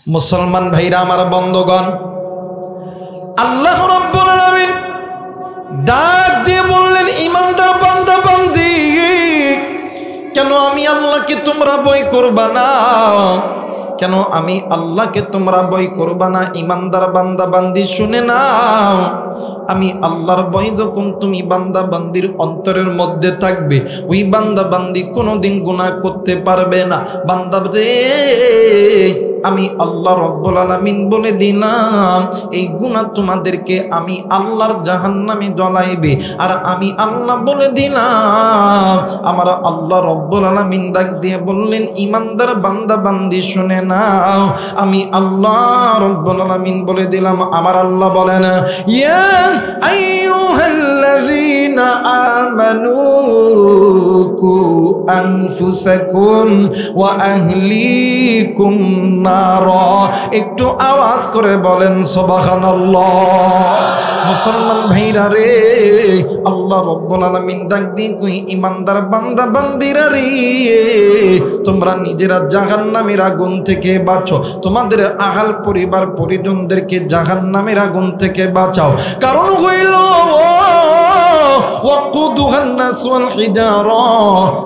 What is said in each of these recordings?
মুসলমান ভাইরা আমার বন্ধুগণ, আল্লাহ রাব্বুল আলামিন ডাক দিয়ে বললেন, ইমানদার বান্দা বান্দি, কেন আমি আল্লাহকে তোমরা ভয় করবা না? কেন আমি আল্লাহকে তোমরা ভয় করবা না? ইমানদার বান্দা বান্দি শুনে নাও, আমি আল্লাহর ভয় যখন তুমি বান্দা বান্দির অন্তরের মধ্যে থাকবে, ওই বান্দা বান্দি কোনোদিন গুনাহ করতে পারবে না। বান্দা রে, আমি আল্লাহ রব্বুল আলামিন বলে দিলাম, এই গুনাহ তোমাদেরকে আমি আল্লাহর জাহান্নামে জ্বলাইবে। আর আমি আল্লাহ বলে দিলাম, আমার আল্লাহ রব্বুল আলামিন ডাক দিয়ে বললেন, ইমানদার বান্দা বান্দি শুনে নাও, আমি আল্লাহ রব্বুল আলামিন বলে দিলাম, আমার আল্লাহ বলেন, ইয়া আইয়ুহাল্লাযীনা আমানু কু আনফুসাকুম ওয়া আহলিকুম নারা। একটু আওয়াজ করে বলেন সুবহানাল্লাহ। মুসলমান ভাইরা রে, আল্লাহ রাব্বুল আলামিন ডাক দিয়ে কই, ইমানদার বান্দা বান্দিরা রে, তোমরা নিজেরা জাহান্নামের আগুন থেকে বাঁচো, তোমাদের আহাল পরিবার পরিজনদেরকে জাহান্নামের আগুন থেকে বাঁচাও। কারণ হইল ওয়াকুদুহান নাস ওয়াল হিজারা,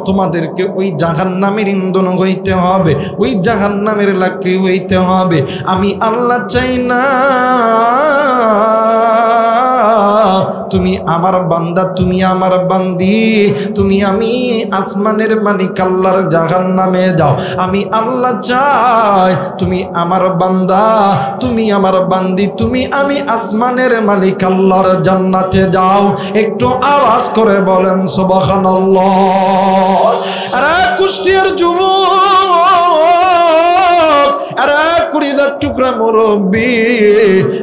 তোমাদেরকে ওই জাহান্নামের ইন্ধন হইতে হবে, ওই জাহান্নামের লাকড়ি হইতে হবে। আমি আল্লাহ চাই না তুমি আমার বান্দা, তুমি আমার বান্দি, তুমি আমি আসমানের মালিক আল্লাহর জাহান্নামে যাও। আমি আল্লাহ চাই তুমি আমার বান্দা, তুমি আমার বান্দি, তুমি আমি আসমানের মালিক আল্লাহর জান্নাতে যাও। একটু আওয়াজ করে বলেন সুবহানাল্লাহ। আরে কুষ্টিয়ার যুবক, আরে কুড়িদার টুকরা মুরব্বী,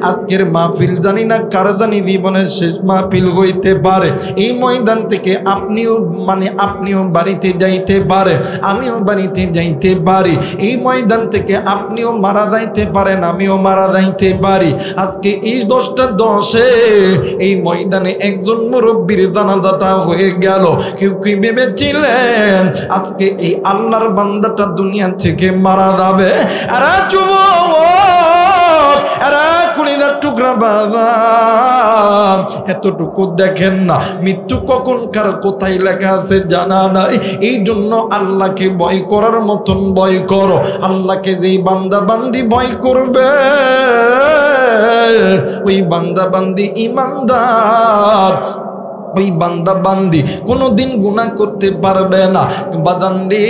আজকের মাহফিল জানি না কার জানি জীবনের শেষ মাহফিল হইতে পারে। এই ময়দান থেকে আপনিও বাড়িতে যাইতে পারে, আমিও বাড়িতে যাইতে পারি। এই ময়দান থেকে আপনিও মারা যাইতে পারেন, আমিও মারা যাইতে পারি। আজকে এই 10টা 10-এ এই ময়দানে একজন মুরব্বীর জানাজাটা হয়ে গেল। কেউ কি ভেবেছিলেন আজকে এই আল্লাহর বান্দাটা দুনিয়া থেকে মারা যাবে? আরে যুবক, আরে কুলিদার টুকরা বাবা, এতটুকু দেখেন না, মৃত্যু কখন কার কোথায় লেখা আছে জানা নাই। এই জন্য আল্লাহকে ভয় করার মতন ভয় করো। আল্লাহকে যেই বান্দা বান্দি ভয় করবে, ওই বান্দা বান্দি ইমানদার, ওই বান্দা বান্দি কোনোদিন গুনাহ করতে পারবে না। বাদান রে,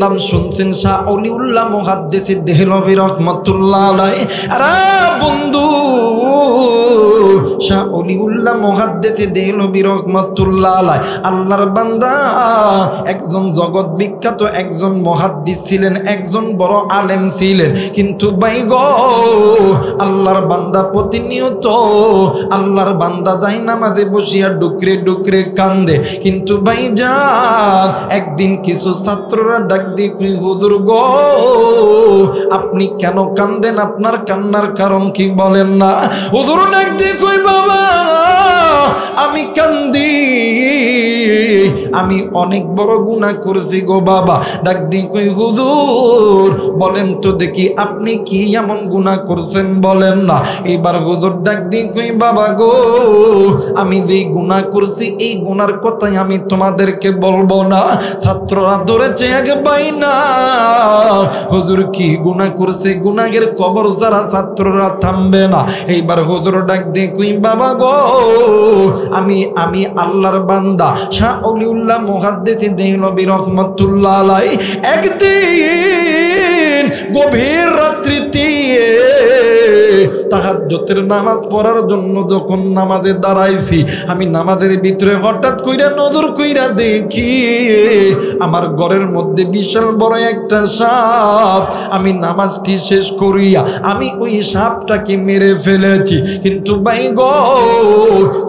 নাম শুনছেন শাহ অলিউল্লাহ মুহাদ্দিস দেহলভী রাহমাতুল্লাহ আলাইহি? আরে বন্ধু, শাহ অলিউল্লাহ মুহাদ্দিস দেহলভী রাহমাতুল্লাহ আলাইহি আল্লাহর বান্দা, একজন জগৎ বিখ্যাত একজন মুহাদ্দিস ছিলেন, একজন বড় আলেম ছিলেন। কিন্তু ভাই গো, আল্লাহর বান্দা প্রতিনিয়ত আল্লাহর বান্দা যাই নামাজে বসিয়া ডুকরে ডুকরে কান্দে। কিন্তু ভাইজান, একদিন কিছু ছাত্ররা ডাক দিয়ে কই, হুজুর গো, আপনি কেন কান্দেন? আপনার কান্নার কারণ কি বলেন না? হুজুর ডাক দিয়ে কই, বাবা আমি কান্দি, আমি অনেক বড় গুনাহ করেছি গো বাবা। ডাক দিয়ে কই, হুজুর বলেন তো দেখি আপনি কি এমন গুনাহ করছেন, বলেন না। এইবার হুজুর ডাক দিয়ে কই, বাবা গো, আমি যে গুনাহ করছি এই গুনার কথাই আমি তোমাদেরকে বলবো না। ছাত্ররা ধরেছে আগে পাই না, হুজুর কি গুনাহ করছে, গুনাহের কবর যারা ছাত্ররা থামবে না। এইবার হুজুর ডাক দিয়ে কই, বাবা গো, আমি আল্লাহর বান্দা শাহ অলিউল্লাহ মুহাদ্দিস দেহলভী রাহমাতুল্লাহ আলাইহি একদিন গভীর রাত্রিতে তাহাজ্জুদের নামাজ পড়ার জন্য যখন নামাজে দাঁড়াইছি, আমি নামাজের ভিতরে হঠাৎ কইরা নজর কইরা দেখি আমার ঘরের মধ্যে বিশাল বড় একটা সাপ। আমি নামাজটি শেষ করিয়া আমি ওই সাপটাকে মেরে ফেলেছি। কিন্তু ভাই গো,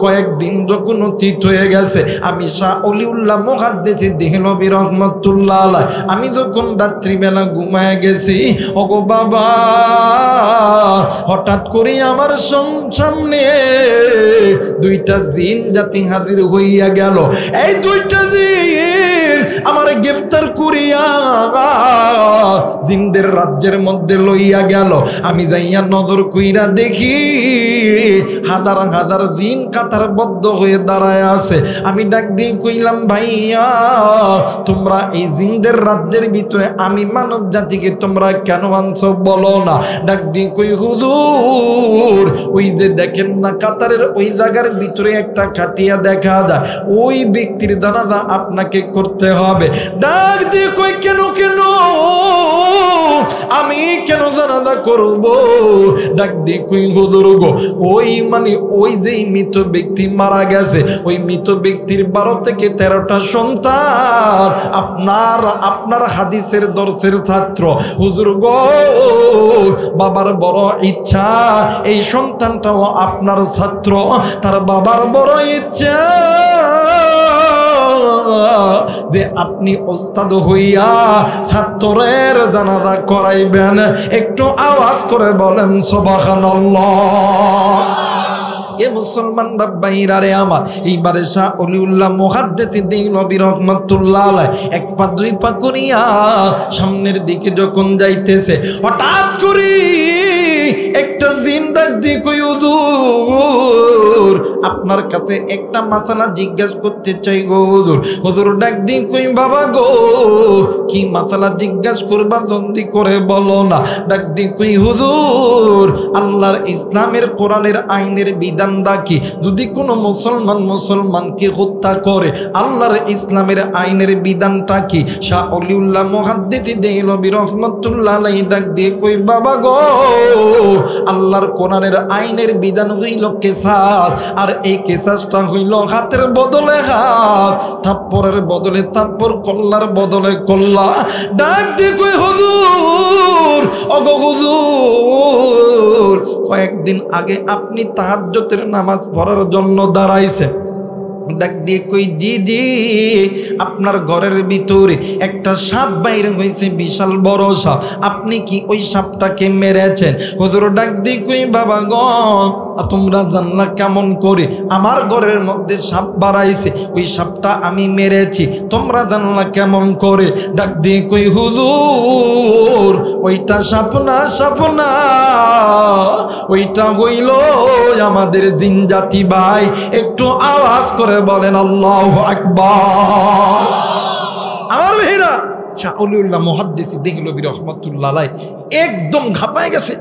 কয়েকদিন যখন অতীত হয়ে গেছে, আমি শাহ অলিউল্লাহ মুহাদ্দিস দেহলভী রাহমাতুল্লাহ আলাইহি আমি যখন রাত্রিবেলা ঘুমায় গেছি, ওগো বাবা, হঠাৎ করে আমার সামনে 2টা জিন জাতি হাজির হইয়া গেল। এই 2টা জিন আমার গ্রেফতার করিয়া কইরা জিনদের রাজ্যের মধ্যে লইয়া গেল। আমি যাইয়া নজর কইরা দেখি হাজার হাজার জিন কাতারবদ্ধ হয়ে দাঁড়ায় আছে। আমি ডাক দিয়ে কইলাম, ভাইয়া তোমরা এই জিনদের রাজ্যের ভিতরে আমি মানব জাতিকে তোমরা কেন আনছো বলো না? ডাক দিয়ে কই, হুজুর ওই যে দেখেন না কাতারের ওই জায়গার ভিতরে একটা খাটিয়া দেখা যায়, ওই ব্যক্তির জানাজা আপনাকে করতে হবে। ডাক দিয়ে কই, কেন কেন আমি কেন জানাজা করব? ডাক দিয়ে কই, হুজুর গো ওই ওই যে মৃত ব্যক্তি মারা গেছে, ওই মৃত ব্যক্তির 12 থেকে 13টা সন্তান আপনার হাদিসের দর্শের ছাত্র। হুজুর গো বাবার বড় ইচ্ছা এই সন্তানটাও আপনার ছাত্র, তার বাবার বড় ইচ্ছা যে আপনি ওস্তাদ হইয়া ছাত্রের জানাজা করাইবেন। একটু আওয়াজ করে বলেন সুবহানাল্লাহ। এ মুসলমান বাবাইরা রে আমার, এইবারে শাহ অলিউল্লাহ মুহাদ্দিস দেহলভী রাহমাতুল্লাহ আলাইহি এক পা দুই পা করিয়া সামনের দিকে যখন যাইতেছে, হঠাৎ করে একটা জিন ডাক দিয়ে কই, হুজুর আপনার কাছে একটা মাসালা জিজ্ঞাসা করতে চাই গো হুজুর। হুজুর ডাক দিয়ে কই, বাবা গো কি মাসালা জিজ্ঞাসা করবা জলদি করে বলো না। ডাক দিয়ে কই, হুজুর আল্লাহর ইসলামের কোরআনের আইনের বিধান রাখি যদি কোনো মুসলমানকে হত্যা করে, আল্লাহর ইসলামের আইনের বিধানটা কি? শাহ অলিউল্লাহ মুহাদ্দিস দেহলভী রাহমাতুল্লাহ আলাইহি ডাক দিয়ে কই, বাবা গো আল্লাহর কোরআনের আইনের বিধান হইল কেসাস, আর এই কেসাসটা হইল হাতের বদলে হাত, থাপ্পড়ের বদলে থাপ্পড়, কল্লার বদলে কল্লা। ডাক দিয়ে কই, হুজুর ওগো হুজুর কয়েকদিন আগে আপনি তাহাজ্জুদের নামাজ পড়ার জন্য দাঁড়াইছেন। ডাক দিয়ে কই, জি জি আপনার ঘরের ভিতরে একটা সাপ বাইর হয়েছে, বিশাল বড় সাপ, আপনি কি ওই সাপটাকে মেরেছেন? হুজুর ডাক দিয়ে কই, বাবা গো তোমরা জানলা কেমন করে আমার ঘরের মধ্যে সাপ বাড়াইছে, ওই সাপটা আমি মেরেছি, তোমরা জানলা কেমন করে? ডাক দিয়ে কই, হুজুর ওইটা সাপ না ওইটা হইল আমাদের জিন জাতি ভাই। একটু আওয়াজ করে বলেন আল্লাহু আকবার। আমার ভাইরা, শাহ অলিউল্লাহ মুহাদ্দিস দেহলভী রাহমাতুল্লাহ আলাইহি একদম ঘাপায় গেছে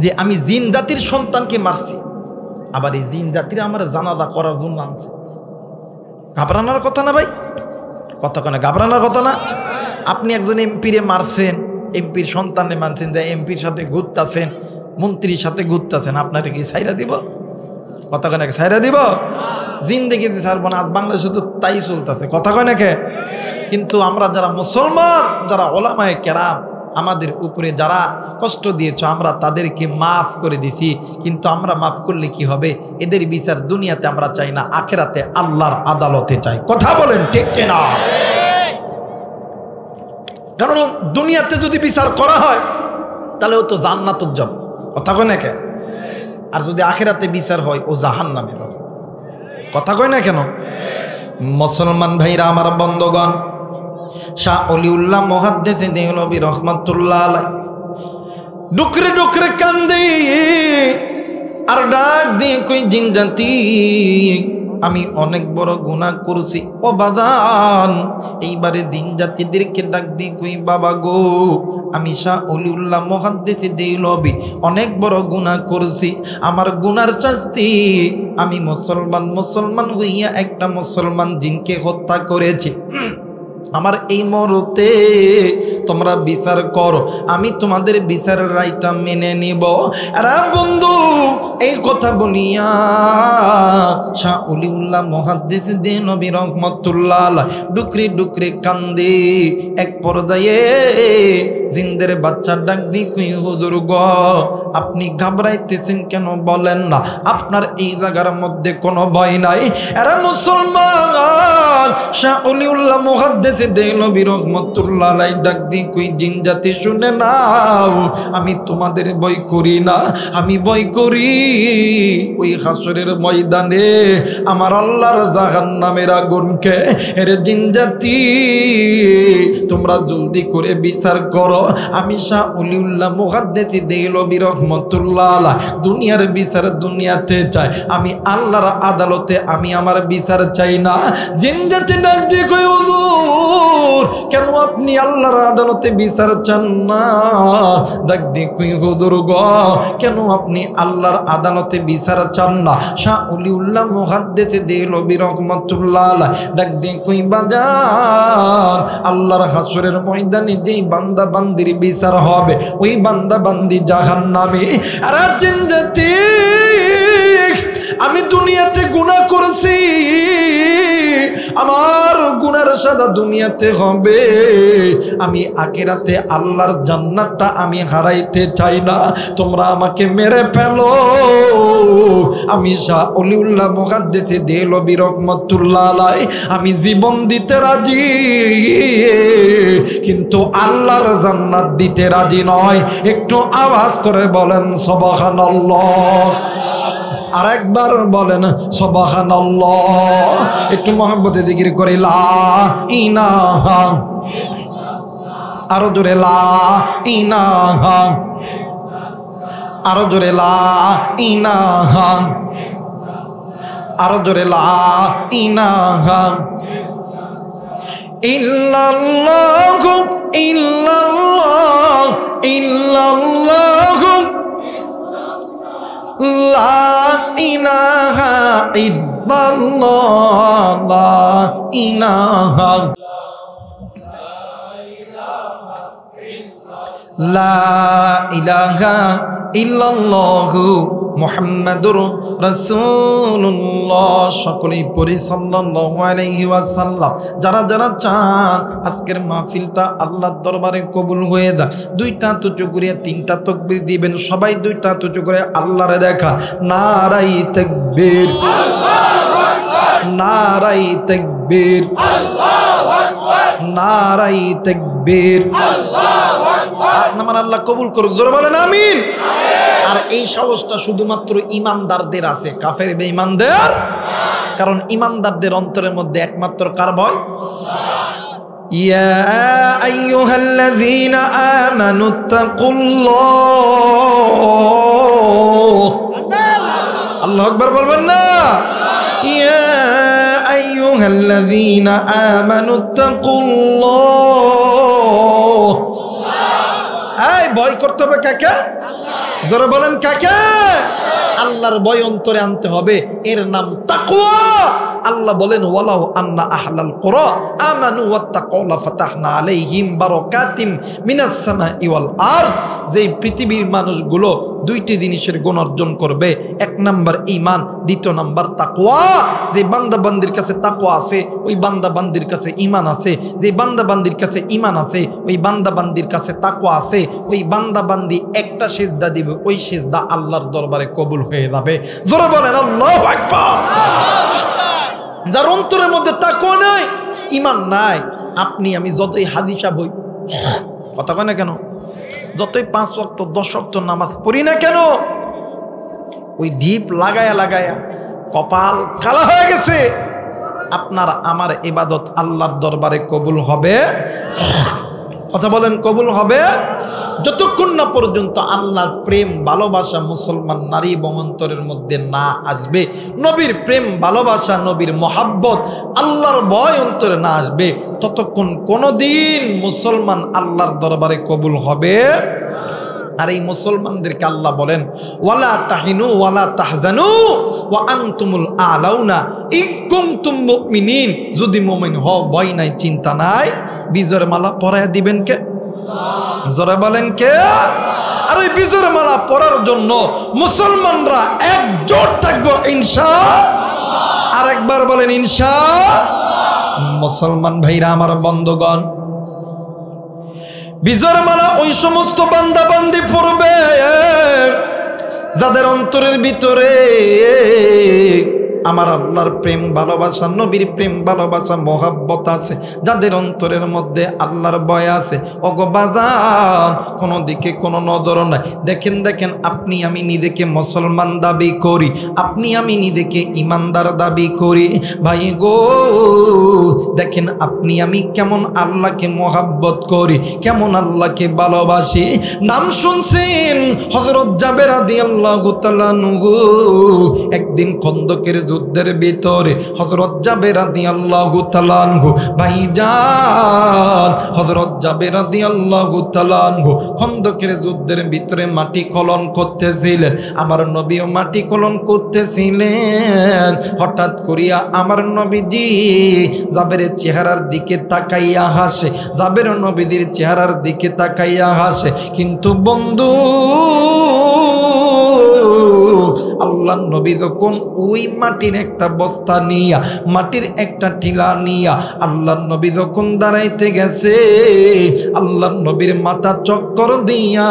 যে আমি জিন জাতির সন্তানকে মারছি, আবার এই জিন জাতির আমার জানাজা করার জন্য আনছে। ঘাবড়ানোর কথা না ভাই, কথা কেন ঘাবড়ানোর কথা না? আপনি একজন এমপিরে মারছেন, এমপির সন্তানে মানছেন, যে এমপির সাথে ঘুরতেছেন, মন্ত্রীর সাথে ঘুরতেছেন, আপনাকে কি ছাইরা দিব? কথা কয় নাকি ছাইরা দিব? জিন্দেগিতে ছাড়বো না। আজ বাংলাদেশে তো তাই চলতেছে, কথা কয় নাকি? কিন্তু আমরা যারা মুসলমান, যারা ওলামায়ে কেরাম আমাদের উপরে যারা কষ্ট দিয়েছ, আমরা তাদেরকে মাফ করে দিছি। কিন্তু আমরা মাফ করলে কি হবে? এদের বিচার দুনিয়াতে আমরা চাই না, আখেরাতে আল্লাহর আদালতে চাই। কথা বলেন ঠিক কিনা? কারণ দুনিয়াতে যদি বিচার করা হয় তাহলে ও তো জান্নাতে যাবে, কথা কয় না কেন? আর যদি আখেরাতে বিচার হয় ও জাহান্নামে যাবে, কথা কয় না কেন? মুসলমান ভাইরা আমার, বন্ধগণ, শাহ অলিউল্লাহ মুহাদ্দিস দেহলভী রাহমাতুল্লাহ আলাইহি ডুকরে ডুকরে কান্দে আর ডাক দিয়ে কই, জিন জাতি আমি অনেক বড় গুনাহ করছি ও বাজান। এইবারে জিন জাতিদেরকে ডাক দিয়ে কই, বাবা গো আমি শাহ অলিউল্লাহ মুহাদ্দিস দেহলভী অনেক বড় গুনাহ করছি, আমার গুনার শাস্তি আমি মুসলমান হইয়া একটা মুসলমান জিনকে হত্যা করেছি। আমার এই মুহূর্তে তোমরা বিচার করো, আমি তোমাদের বিচারের রায়টা মেনে নিব। আরে বন্ধু, এই কথা বলিয়া শাহ অলিউল্লাহ মুহাদ্দিস দেহলভী রাহমাতুল্লাহ আলাইহি ডুকরে ডুকরে কান্দে। এক পর্যায়ে জিনদের বাচ্চা ডাক দিয়ে কই, হুজুর গো আপনি ঘাবড়াইতেছেন কেন বলেন না? আপনার এই জায়গার মধ্যে কোনো ভয় নাই। আরে মুসলমান, শাহ অলিউল্লাহ মুহাদ্দিস দেহলভী রহমাতুল্লাহ আলাইহি ডাক দিয়ে কই জিন জাতি শুনে নাও, আমি তোমাদের ভয় করি না, আমি ভয় করি ওই হাসরের ময়দানে আমার আল্লাহর জাহান্নামের আগুনকে। এর জিন জাতি তোমরা জলদি করে বিচার করো। আমি শাহ অলিউল্লাহ মুহাদ্দিস দেহলভী রহমাতুল্লাহ আলাইহি দুনিয়ার বিচার দুনিয়াতে চাই, আমি আল্লাহর আদালতে আমি আমার বিচার চাই না। জিন জাতি ডাক দিয়ে কই হুজুর কেন আপনি আল্লাহর আদালতে বিচার চান না? ডাক দিয়ে কই হুজুর গো কেন আপনি আল্লাহর আদালতে বিচার চান না? শাহ অলিউল্লাহ মুহাদ্দিস দেহলভী রহমাতুল্লাহ আলাইহি ডাক দিয়ে কই বাজান আল্লাহর হাসরের ময়দানে যেই বান্দা বান্দির বিচার হবে ওই বান্দা বান্দি জাহান্নামে। আর জিন জাতি আমি দুনিয়াতে গুনাহ করেছি, আমার গুনার সাজা দুনিয়াতে হবে, আমি আখিরাতে আল্লাহর জান্নাতটা আমি হারাইতে চাই না, তোমরা আমাকে মেরে ফেলো। আমি শাহ অলিউল্লাহ মুহাদ্দিস দেহলভী রহমাতুল্লাহ আলাইহি আমি জীবন দিতে রাজি, কিন্তু আল্লাহর জান্নাত দিতে রাজি নয়। একটু আওয়াজ করে বলেন সুবহানাল্লাহ, আর একবার বলেন সুবহানাল্লাহ। একটু মহব্বতে জিকির করে লা ইলাহা, আরো জোরে লা ইলাহা, আরো জোরে লা ইলাহা, আরো জোরে লা ইলাহা ইল্লাল্লাহু ইল্লাল্লাহ ইল্লাল্লাহু লা ইলাহা ইল্লাল্লাহ লা ইলাহা লা ইলাহা ইল্লাল্লাহু মুহাম্মাদুর রাসূলুল্লাহ। সকলেই পড়ি সাল্লাল্লাহু আলাইহি ওয়াসাল্লাম। যারা যারা চান আজকের মাহফিলটা আল্লাহর দরবারে কবুল হয়ে যাক, দুইটা তুচু করে তিনটা তাকবীর দিবেন, সবাই দুইটা তুচু করে আল্লাহরে দেখা। নারাই তাকবীর, আল্লাহু আকবার, নারাই তাকবীর, আল্লাহু আকবার, নারাই তাকবীর, আল্লাহু আকবার। আপনার আল্লাহ কবুল করুক, জোরে বলেন আমিন। আর এই সাহসটা শুধুমাত্র ইমানদারদের আছে, কাফের বেঈমানদের, কারণ ইমানদারদের অন্তরের মধ্যে একমাত্র কার ভয়? ইয়া আইয়ুহাল্লাযীনা আমানুত্তাকুল্লাহ, আল্লাহু আকবার বলবেন না? ইয়া আইয়ুহাল্লাযীনা আমানুত্তাকুল্লাহ। এই ভয় করতে হবে কাকে? যারা বলেন কাকে? আল্লাহর ভয় অন্তরে আনতে হবে, এর নাম তাকওয়া। আল্লাহ বলেন ওয়ালাউ আন্না আহলাল কুরা আমানু ওয়াত্তাকাউ লাফাতাহনা আলাইহিম বারাকাতিম মিনাস সামাই ওয়াল আরদ। যেই পৃথিবীর মানুষগুলো দুইটি জিনিসের গুণ অর্জন করবে, এক নাম্বার ঈমান, দ্বিতীয় নাম্বার তাকওয়া। যে বান্দা বান্দির কাছে তাকওয়া আছে ওই বান্দা বান্দির কাছে ঈমান আছে, যে বান্দা বান্দির কাছে ঈমান আছে ওই বান্দা বান্দির কাছে তাকওয়া আছে, ওই বান্দা বান্দি একটা সিজদা দিবে ওই সিজদা আল্লাহর দরবারে কবুল হয়ে যাবে। জোরে বলেন আল্লাহু আকবার। যার অন্তরের মধ্যে তাকওয়া নাই, ঈমান নাই, আপনি আমি যতই হাদিসা বই কথা কয় না কেন, যতই 5 ওয়াক্ত 10 ওয়াক্ত নামাজ পড়ি না কেন, ওই ঢিপ লাগায়া লাগায়া কপাল কালা হয়ে গেছে। আপনার আমার ইবাদত আল্লাহর দরবারে কবুল হবে? কথা বলেন কবুল হবে? যতক্ষণ না পর্যন্ত আল্লাহর প্রেম ভালোবাসা মুসলমান নারী এবং অন্তরের মধ্যে না আসবে, নবীর প্রেম ভালোবাসা নবীর মহাব্বত আল্লাহর ভয় অন্তরে না আসবে, ততক্ষণ কোনোদিন মুসলমান আল্লাহর দরবারে কবুল হবে। আর এই মুসলমানদেরকে আল্লাহ বলেন ওয়ালা তাহিনু ওয়ালা তাহজানু ওয়া আনতুমুল আলাউনা ইন কুনতুম মুমিনিন। যদি মুমিন হও, ভয় নাই, চিন্তা নাই, বিজয়ের মালা পরায়া দিবেন কে? জোরে বলেন কে? আর ওই বিজয়ের মালা পরার জন্য মুসলমানরা একজোট থাকবো ইনশাআল্লাহ। আর একবার বলেন ইনশাআল্লাহ। মুসলমান ভাইরা আমার বন্ধুগণ, বিজয়ের মালা ওই সমস্ত বান্দা বান্দি পড়বে যাদের অন্তরের ভিতরে আমার আল্লাহর প্রেম ভালোবাসা, নবীর প্রেম ভালোবাসা, মহাব্বত আছে, যাদের অন্তরের মধ্যে আল্লাহর ভয় আছে, ওগো বাজান কোনো দিকে কোনো নজর নাই। দেখেন দেখেন, আপনি আমি নিজেকে মুসলমান দাবি করি, আপনি আমি নিজেকে ইমানদার দাবি করি, ভাই গো দেখেন আপনি আমি কেমন আল্লাহকে মহাব্বত করি, কেমন আল্লাহকে ভালোবাসি। নাম শুনছেন হযরত জাবের রাদিয়াল্লাহু তাআলা আনহু, একদিন খন্দকের যুদ্ধের ভিতরে হযরত জাবের রাদিয়াল্লাহু তাআলা আনহু, ভাইজান হযরত জাবের রাদিয়াল্লাহু তাআলা আনহু খন্দকের যুদ্ধের ভিতরে মাটি খনন করতেছিলেন। আমার নবীও মাটি খনন করতেছিলেন। হঠাৎ করিয়া আমার নবীজি জাবেরের চেহারার দিকে তাকাইয়া হাসে, জাবের নবীদের চেহারার দিকে তাকাইয়া হাসে। কিন্তু বন্ধু আল্লাহ নবী যখন ওই মাটির একটা বস্তা নিয়া, মাটির একটা টিলা নিয়া আল্লাহ নবী যখন দাঁড়াইতে গেছে, আল্লাহ নবীর মাথা চক্কর দিয়া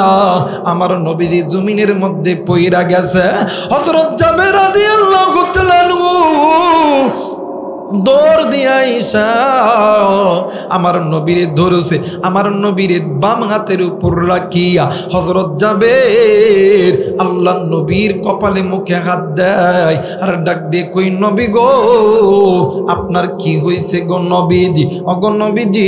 আমার নবীজি জমিনের মধ্যে পইরা গেছে। হযরত জাবের রাদিয়াল্লাহু তাআলা আনহু দৌড় দিয়া আইসা আমার নবীর ধরেছে, আমার নবীর বাম হাতের উপর রাখিয়া হযরত জাবের আল্লাহ নবীর কপালে মুখে হাত দেয় আর ডাক দিয়ে কই, নবী গো আপনার কি হয়েছে গো নবীজি, অগো নবীজি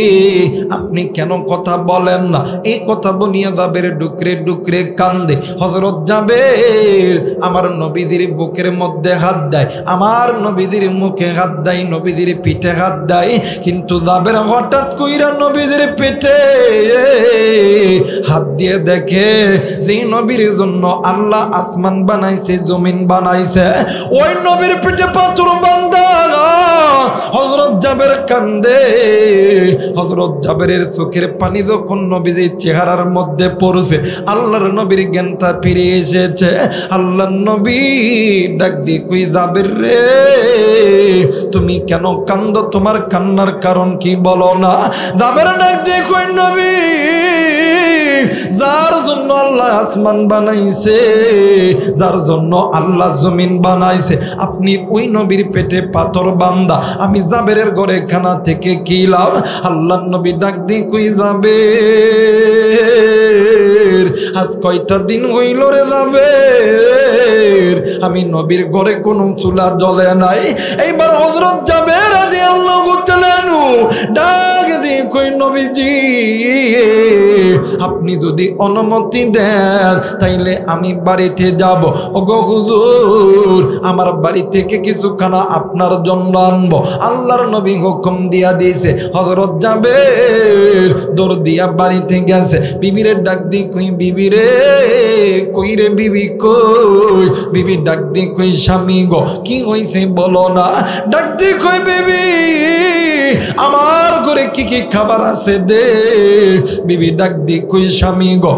আপনি কেন কথা বলেন না? এই কথা বনিয়া জাবের ডুকরে ডুকরে কান্দে। হযরত জাবের আমার নবীজির বুকের মধ্যে হাত দেয়, আমার নবীজির মুখে হাত দেয়, নবীদের পিঠে হাত দেয়। কিন্তু জাবের হঠাৎ কইরা নবীদের পেটে হাত দিয়ে দেখে যে নবীর জন্য আল্লাহ আসমান বানাইছে, জমিন বানাইছে, ওই নবীর পেটে পাথর বাঁধা। হযরত জাবের কান্দে। হযরত জাবেরের চোখের পানি যখন নবীর চেহারার মধ্যে পড়ছে, আল্লাহর নবীর জ্ঞানটা ফিরে এসেছে। আল্লাহর নবী ডাক দিয়ে কই, জাবের রে তুমি কেন কান্দো? তোমার কান্নার কারণ কি বলো না? জাবের ডাক দিয়ে কই, নবী যার জন্য আল্লাহ আসমান বানাইছে, যার জন্য আল্লাহ জমিন বানাইছে, আপনি ওই নবীর পেটে পাথর বান্দা, আমি জাবেরের ঘরে খানা থেকে কি লাভ? আল্লাহ নবী ডাক দিয়ে কই, জাবের আজ কয়টা দিন হইল রে জাবের আমি নবীর ঘরে কোনো চুলা জ্বলে নাই। এইবার হযরত জাবের রাদিয়াল্লাহু তাআলা আনহু ডাক দিয়ে কই, নবীজি আপনি যদি অনুমতি দেন তাইলে আমি বাড়িতে যাব। ওগো হুজুর আমার বাড়ি থেকে কিছু খানা আপনার জন্য আনবো। আল্লাহর নবী হুকুম দিয়া দিয়েছে। হযরত জাবের দৌড় দিয়া বাড়িতে গেছে, বিবিরে ডাক দিয়ে কই, বিবি রে কই রে বিবি কই? বিবি ডাক দিয়ে কই, স্বামী গো কি হইছে বলো না? ডাক দিয়ে কই, বিবি আমার ঘরে কি কি খাবার আছে দে। বিবি ডাক দিয়ে কই, স্বামী গো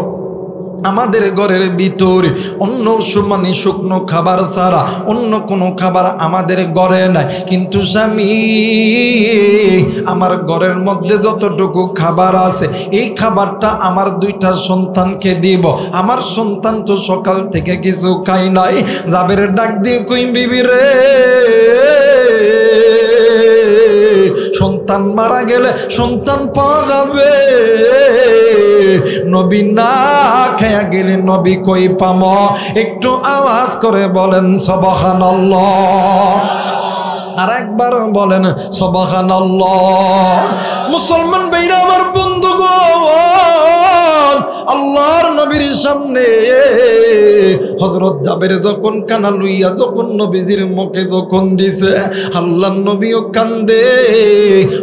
আমাদের ঘরের ভিতরে অন্য মানে শুকনো খাবার ছাড়া অন্য কোনো খাবার আমাদের ঘরে নাই। কিন্তু স্বামী আমার ঘরের মধ্যে যতটুকু খাবার আছে এই খাবারটা আমার দুইটা সন্তানকে দিব। আমার সন্তান তো সকাল থেকে কিছু খাই নাই। জাবের ডাক দিয়ে কই, বিবি রে সন্তান মারা গেলে সন্তান পাওয়া যাবে, নবী না খেয়া গেলে নবী কই পাম? একটু আওয়াজ করে বলেন সুবহানাল্লাহ। আর একবার বলেন সুবহানাল্লাহ। মুসলমান ভাইরা আমার বন্ধুগণ, আল্লাহর নবীর সামনে হযরত জাবের যখন কানা লইয়া যখন নবীজির মুখে যখন দিছে, আল্লাহর নবীও কান্দে,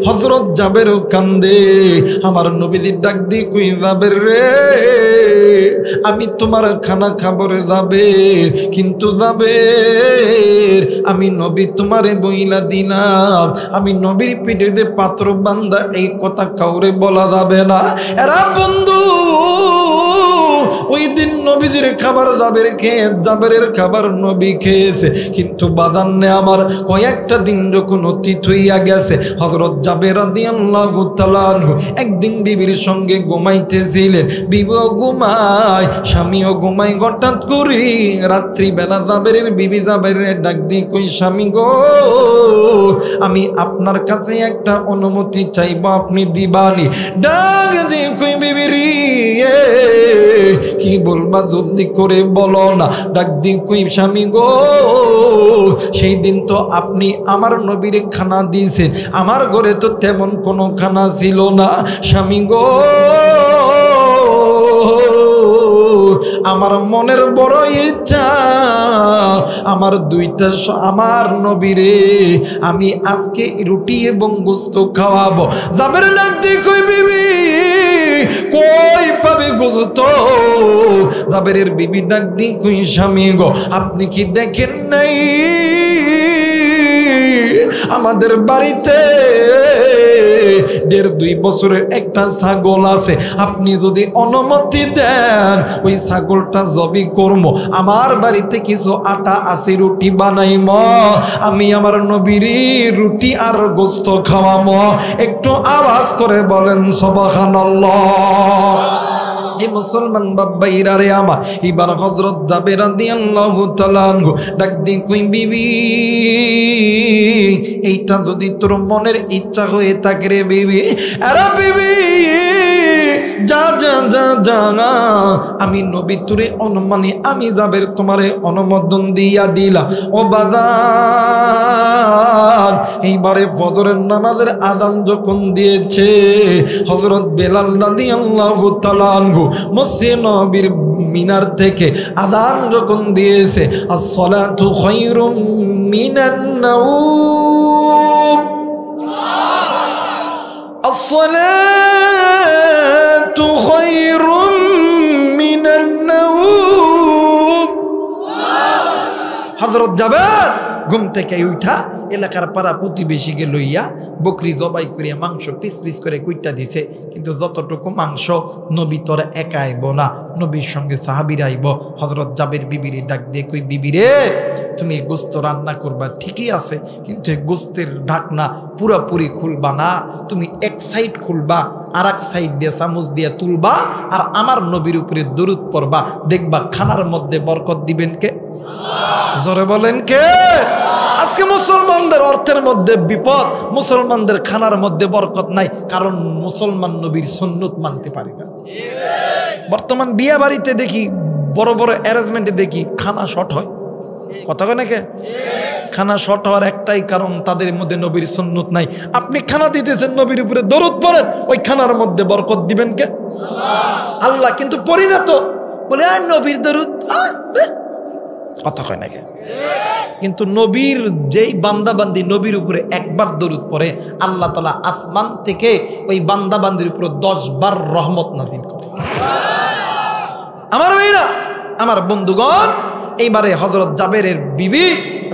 হযরত জাবেরও কান্দে। আমার নবীজি ডাক দিয়ে কই, জাবের রে আমি তোমার খানা খাবরে যাবে, কিন্তু জাবের আমি নবী তোমারে বইলা দিলাম আমি নবীর পিঠে যে পাত্র বান্দা, এই কথা কাউরে বলা যাবে না। এরা বন্ধু ওই দিন নবীদের খাবার জাবেরের খাবার নবী খেয়েছে, কিন্তু বাদান্নে আমার কয়েকটা দিন যখন অতীত হইয়া গেছে, হযরত জাবের রাদিয়াল্লাহু তাআলা আনহু একদিন বিবির সঙ্গে ঘুমাইতেছিলেন। বিবিও ঘুমায়, স্বামীও ঘুমায়। হঠাৎ করে রাত্রিবেলা বিবি জাবেরের ডাক দিয়ে কই, স্বামী গো, আমি আপনার কাছে একটা অনুমতি চাইবো, আপনি দিবানি? ডাক দিয়ে কই, বিবি রে কি বলবা, জলদি করে বলো না। ডাক দিয়ে কই, স্বামী গো, সেই দিন তো আপনি আমার নবীরে খানা দিয়েছেন, আমার ঘরে তো তেমন কোনো খানা ছিল না। স্বামী গো, আমার মনের বড় ইচ্ছা, আমার আমার নবীরে আমি আজকে রুটি এবং গোস্ত খাওয়াবো। জাবের ডাক দিয়ে কই, বিবি কই পাবে গোস্ত? জাবেরের বিবি ডাক দিয়ে কই, স্বামী গো, আপনি কি দেখেন নাই আমাদের বাড়িতে 1.5-2 বছরের একটা ছাগল আছে, আপনি যদি অনুমতি দেন ওই ছাগলটা জবি করবো, আমার বাড়িতে কিছু আটা আছে, রুটি বানাইম, আমি আমার নবীর রুটি আর গোস্ত খাওয়াবো। একটু আওয়াজ করে বলেন সুবহানাল্লাহ। এই মুসলমান বাবাইরা রে আমার, এবার হযরত জাবের রাদিয়াল্লাহু তাআলা আনহু ডাক দিয়ে কই, বিবি এইটা যদি তোর মনের ইচ্ছা হয়ে থাকে রে বিবি, আরে বিবি যা যা যা যা, আমি নবী তোরে অনুমানে আমি জাবের তোমারে অনুমোদন দিয়া দিলাম। ও বাদান, এইবারে ফজরের নামাজের আযান যখন দিয়েছে, হযরত বেলাল রাদিয়াল্লাহু তাআলা আনহু মসজিদে নববীর মিনার থেকে আযান যখন দিয়েছে, আসসালাতু খায়রুম মিনান নাওম, আসসালাতু খায়রুম মিনান নাওম। হযরত জাবের ঘুম থেকে উঠা এলাকার পাড়া প্রতিবেশীকে লইয়া বকরি জবাই করিয়া মাংস পিস পিস করে কুইটা দিছে, কিন্তু যতটুকু মাংস নবী তোর একা আইব না, নবীর সঙ্গে সাহাবীরা আইব। হযরত জাবের বিবিরে ডাক দিয়ে কই, বিবি রে তুমি গোস্ত রান্না করবা ঠিকই আছে, কিন্তু এই গোস্তের ঢাকনা পুরাপুরি খুলবা না, তুমি এক সাইড খুলবা, আর এক সাইড দিয়ে চামচ দিয়ে তুলবা, আর আমার নবীর উপরে দরুদ পড়বা, দেখবা খানার মধ্যে বরকত দিবেন কে? জোরে বলেন কে? আজকে মুসলমানদের অর্থের মধ্যে বিপদ, মুসলমানদের খানার মধ্যে বরকত নাই, কারণ মুসলমান নবীর সুন্নত মানতে পারে না। বর্তমান বিয়ে বাড়িতে দেখি, বড় বড় অ্যারেঞ্জমেন্টে দেখি খানা শর্ট হয়। কথা কয় নাকি? খানা শর্ট হওয়ার একটাই কারণ, তাদের মধ্যে নবীর সুন্নত নাই। আপনি খানা দিতেছেন, নবীর উপরে দরুদ পড়েন, ওই খানার মধ্যে বরকত দিবেন কে? আল্লাহ। কিন্তু পড়ি না তো, বলে আর নবীর দরুদ, কথা কয় নাকি? কিন্তু নবীর যেই বান্দাবান্দি নবীর উপরে একবার দরুদ পড়ে, আল্লাহ তাআলা আসমান থেকে ওই বান্দাবান্দির উপরে 10 বার রহমত নাজিল করে। আমার ভাইরা, আমার বন্ধুগণ, এইবারে হযরত জাবেরের বিবি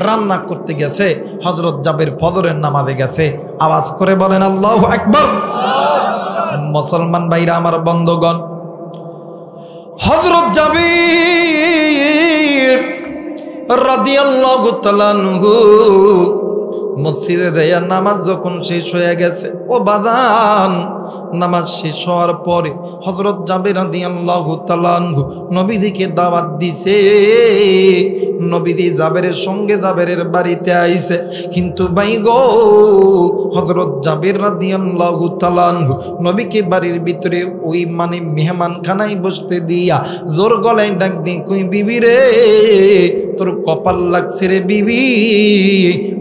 রান্না করতে গেছে, হযরত জাবের ফজরের নামাজে গেছে। আওয়াজ করে বলেন আল্লাহু আকবার। মুসলমান ভাইরা, আমার বন্ধুগণ, হযরত জাবের রাদিয়াল্লাহু তাআলা আনহু মসজিদে যাইয়া নামাজ যখন শেষ হয়ে গেছে, ও বাদান, নামাজ শেষ হওয়ার পরে হযরত জাবের রাদিয়াল্লাহু তাআলা আনহু নবীদিকে দাওয়াত দিছে। নবীদি জাবেরের সঙ্গে জাবেরের বাড়িতে আইছে, কিন্তু ভাই গো, হযরত জাবের রাদিয়াল্লাহু তাআলা আনহু নবীকে বাড়ির ভিতরে ওই মেহমান খানায় বসতে দিয়া জোর গলায় ডাক দিয়ে কই, বিবি রে তোর কপাল লাগছে রে বিবি,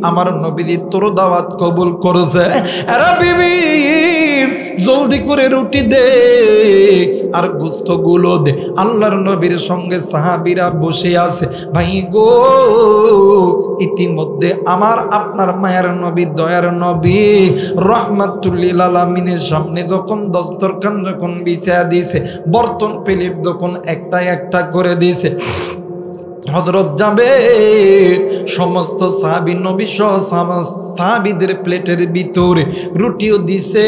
আমার নবীদি তোর দাওয়াত কবুল করেছে। আরে বিবি জলদি করে রুটি দে আর গোস্ত গুলো দে, আল্লাহর নবীর সঙ্গে সাহাবীরা বসে আছে। ভাই গো, ইতিমধ্যে আমার আপনার মায়ের নবী, দয়ার নবী রাহমাতুল লিল আলামিনের সামনে যখন দস্তরখান যখন বিছায়া দিয়েছে, বর্তন প্লেট যখন একটা একটা করে দিয়েছে, হযরত জাবের সমস্ত সাহাবী নবী সহ সাহাবীদের প্লেটের ভিতরে রুটিও দিছে।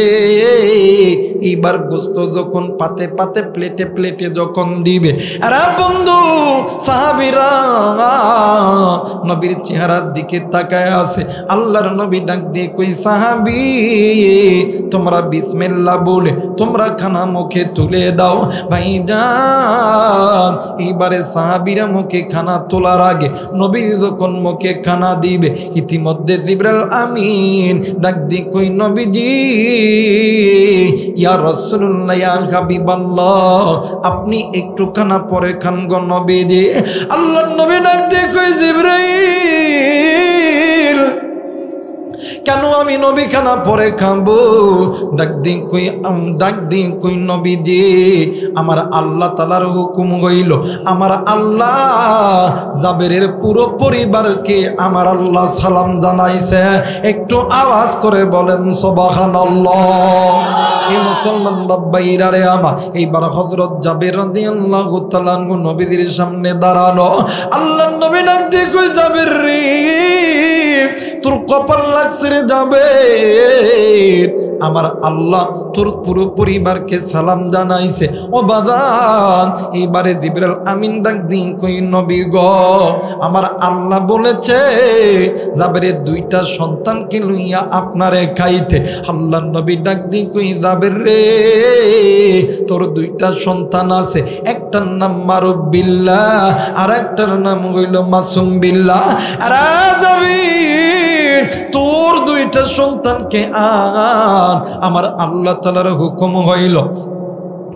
এইবার গোস্ত যখন পাতে পাতে প্লেটে প্লেটে যখন দিবে, আরে বন্ধু সাহাবীরা নবীর চেহারার দিকে তাকায় আছে। আল্লাহর নবী ডাক দিয়ে কই, সাহাবী তোমরা বিসমিল্লাহ বলে তোমরা খানা মুখে তুলে দাও। ভাইজান এইবারে সাহাবীরা মুখে খানা তোলার আগে নবী যখন মুখে খানা দিবে, ইতিমধ্যে জিবরাইল আমিন ডাক দিয়ে কই, নবীজি ইয়া রাসূলুল্লাহ ইয়া হাবিবাল্লাহ, আপনি একটু খানা পরে খান গো নবীজি। আল্লাহর নবী ডাক দিয়ে কই, জিবরাইল কেন আমি নবী খানা পরে খাবো? ডাক দিন কই নবীজি, আমার আল্লাহ তাআলার হুকুম হইল, আমার আল্লাহ জাবেরের পুরো পরিবারকে আমার আল্লাহ সালাম জানাইছে। একটু আওয়াজ করে বলেন সুবহানাল্লাহ। এই মুসলমান বাবাইরা রে আমার, এইবার হযরত জাবের রাদিয়াল্লাহু তাআলা নবীদের সামনে দাঁড়ানো। আল্লাহর নবী ডাক দিয়ে কই, জাবের রে তোর কপাল লাগছে রে জাবের, আমার আল্লাহ তোর পুরো পরিবারকে সালাম জানাইছে। ও বাদান এইবারে জিবরাইল আমিন ডাক দিন কই, নবী গো আমার আল্লাহ বলেছে জাবেরের দুইটা সন্তানকে লইয়া আপনারে খাইতে। আল্লাহর নবী ডাক দিন কই, জাবের রে তোর দুইটা সন্তান আছে, একটার নাম মারুফ বিল্লাহ আর একটার নাম হইল মাসুম বিল্লাহ। আরে জাবের তোর দুইটা সন্তানকে আন, আমার আল্লাহ তাআলার হুকুম হইল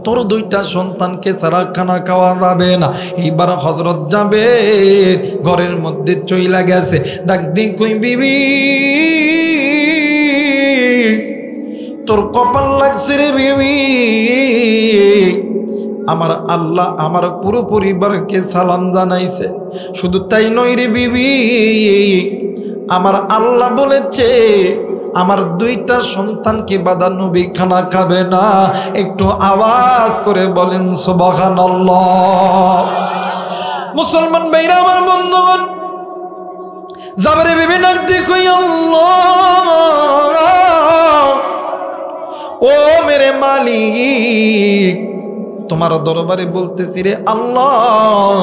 তোর দুইটা সন্তানকে ছাড়া খানা খাওয়া যাবে না। এইবার হযরত জাবের ঘরের মধ্যে চইলা গেছে। ডাক দিন কই, বিবি তোর কপাল লাগছে রে বিবি, আমার আল্লাহ আমার পুরো পরিবারকে সালাম জানাইছে। শুধু তাই নয় রে বিবি, আমার আল্লাহ বলেছে আমার দুইটা সন্তানকে বাদা নবী খানা খাবে না। একটু আওয়াজ করে বলেন সুবহানাল্লাহ। মুসলমান ভাইরা আমার বন্ধুগণ, জাবের বিবি ডাক দিয়ে কই, আল্লাহ ও মেরে মালিক, তোমার দরবারে বলতেছি রে আল্লাহ,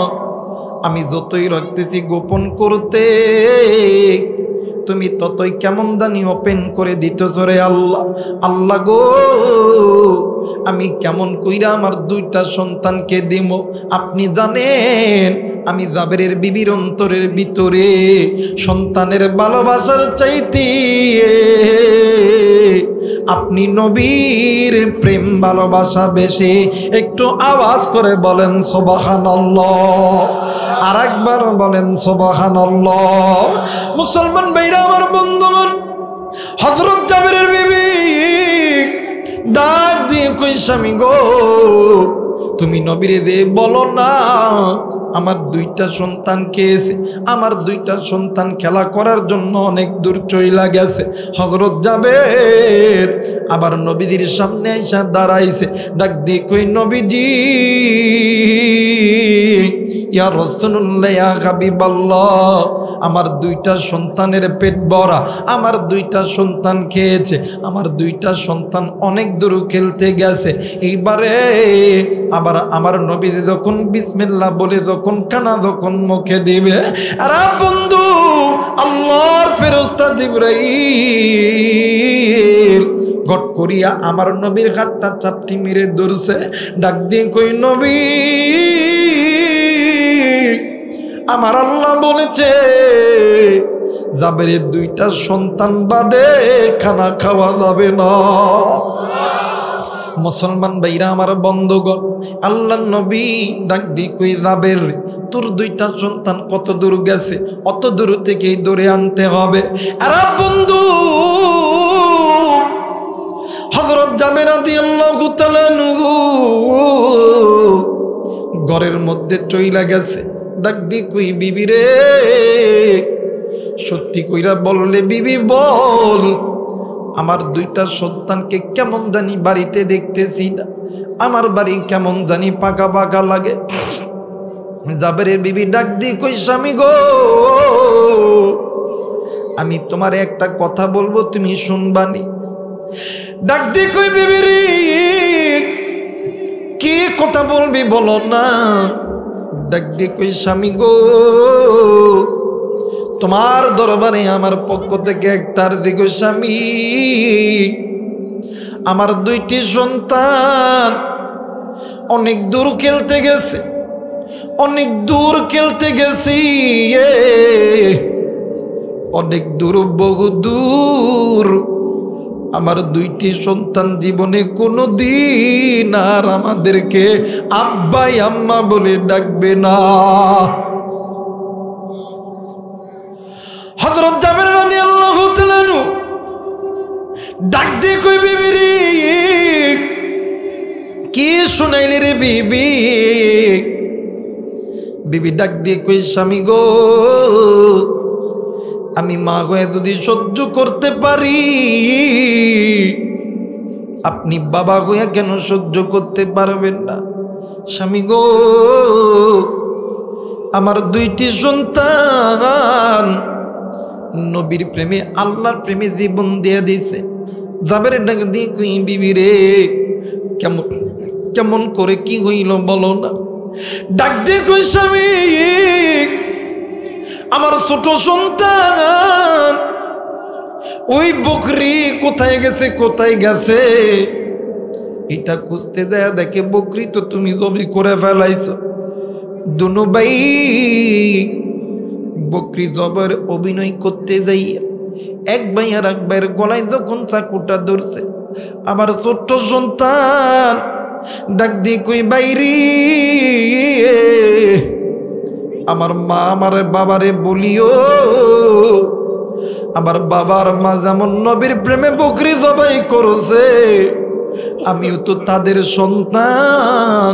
আমি যতই রাখতেছি গোপন করতে, তুমি ততই কেমন জানি ওপেন করে দিতেছ রে আল্লাহ। আল্লাহ গো আমি কেমন কইরা আমার দুইটা সন্তানকে দিব? আপনি জানেন আমি জাবেরের বিবির অন্তরের ভিতরে সন্তানের ভালোবাসার চাইতে আপনি নবীর প্রেম ভালোবাসা বেশি। একটু আওয়াজ করে বলেন সুবহানাল্লাহ, আর একবার বলেন সুবহানাল্লাহ। মুসলমান ভাইরা আমার বন্ধুগণ, হযরত জাবেরের বিবি ডাক দিয়ে কই, স্বামী গো তুমি নবীরে দে বলো না আমার দুইটা সন্তান খেয়েছে, আমার দুইটা সন্তান খেলা করার জন্য অনেক দূর চইলা গেছে। হযরত জাবের আবার নবীজির সামনে আইসা দাঁড়াইছে। ডাক দিয়ে কই, নবীজি ইয়া রাসূলুল্লাহ ইয়া হাবিবাল্লাহ, আমার দুইটা সন্তানের পেট ভরা, আমার দুইটা সন্তান খেয়েছে, আমার দুইটা সন্তান অনেক দূর খেলতে গেছে। এইবারে আবার আমার নবীজি যখন বিসমিল্লাহ বলে যখন খানা যখন মুখে দিবে, আরে বন্ধু আল্লাহর ফেরেশতা জিবরাইল গট করিয়া আমার নবীর হাতটা চাপটি মেরে ধরছে। ডাক দিয়ে কই, নবী আমার আল্লাহ বলেছে জাবেরের দুইটা সন্তান বাদে খানা খাওয়া যাবে না। মুসলমান ভাইরা আমার বন্ধুগণ, আল্লাহর নবী ডাক দিয়ে কই, জাবের তোর দুইটা সন্তান কত দূর গেছে, অত দূর থেকেই দূরে আনতে হবে। আরে বন্ধু হযরত জাবের রাদিয়াল্লাহু তাআলা ঘরের মধ্যে চইলা গেছে। ডাক দিয়ে কই, বিবি রে সত্যি কইরা বললে বিবি বল, আমার দুইটা সন্তানকে কেমন জানি বাড়িতে দেখতেছি না, আমার বাড়ি কেমন জানি পাকা পাকা লাগে। জাবেরের বিবি ডাক দিয়ে কই, স্বামী গো আমি তোমার একটা কথা বলবো, তুমি শুনবানি। ডাক দিয়ে কই বিবি রে, কি কথা বলবি বলো না। ডাক দিয়ে কই স্বামী গো, তোমার দরবারে আমার পক্ষ থেকে একটার দিকে স্বামী, আমার দুইটি সন্তান অনেক দূর খেলতে গেছে, অনেক দূর খেলতে গেছি, অনেক দূর, বহু দূর। আমার দুইটি সন্তান জীবনে কোনো দিন আর আমাদেরকে আব্বাই আম্মা বলে ডাকবে না। হযরত জাবের রাদিয়াল্লাহু তাআলা আনহু ডাক দিয়ে কই বিবি রে, কি শুনাইলি রে বিবি। বিবি ডাক দিয়ে কই স্বামী গো, আমি মা হয়ে যদি সহ্য করতে পারি, আপনি বাবা হয়ে কেন সহ্য করতে পারবেন না? স্বামী গো, আমার দুইটি সন্তান নবীর প্রেমে, আল্লাহর প্রেমে জীবন দিয়ে দিছে। জাবের ডাক দিয়ে কই বিবি রে, কেমন কেমন করে কি হইল বলো না। ডাক দিয়ে কই স্বামী, আমার ছোট সন্তান ওই বকরি কোথায় গেছে, কোথায় গেছে, এটা খুঁজতে যায় দেখে বকরি তো তুমি জমি করে ফেলাইছ। দুনো ভাই বকরি জবার অভিনয় করতে যাই এক ভাই আর এক ভাইয়ের গলায় যখন চাকুটা ধরছে, আমার ছোট্ট সন্তান ডাক দিয়ে কই বাইরি, আমার মা আমার বাবারে বলিও, আমার বাবার মা যেমন নবীর প্রেমে বকরি জবাই করেছে, আমিও তো তাদের সন্তান,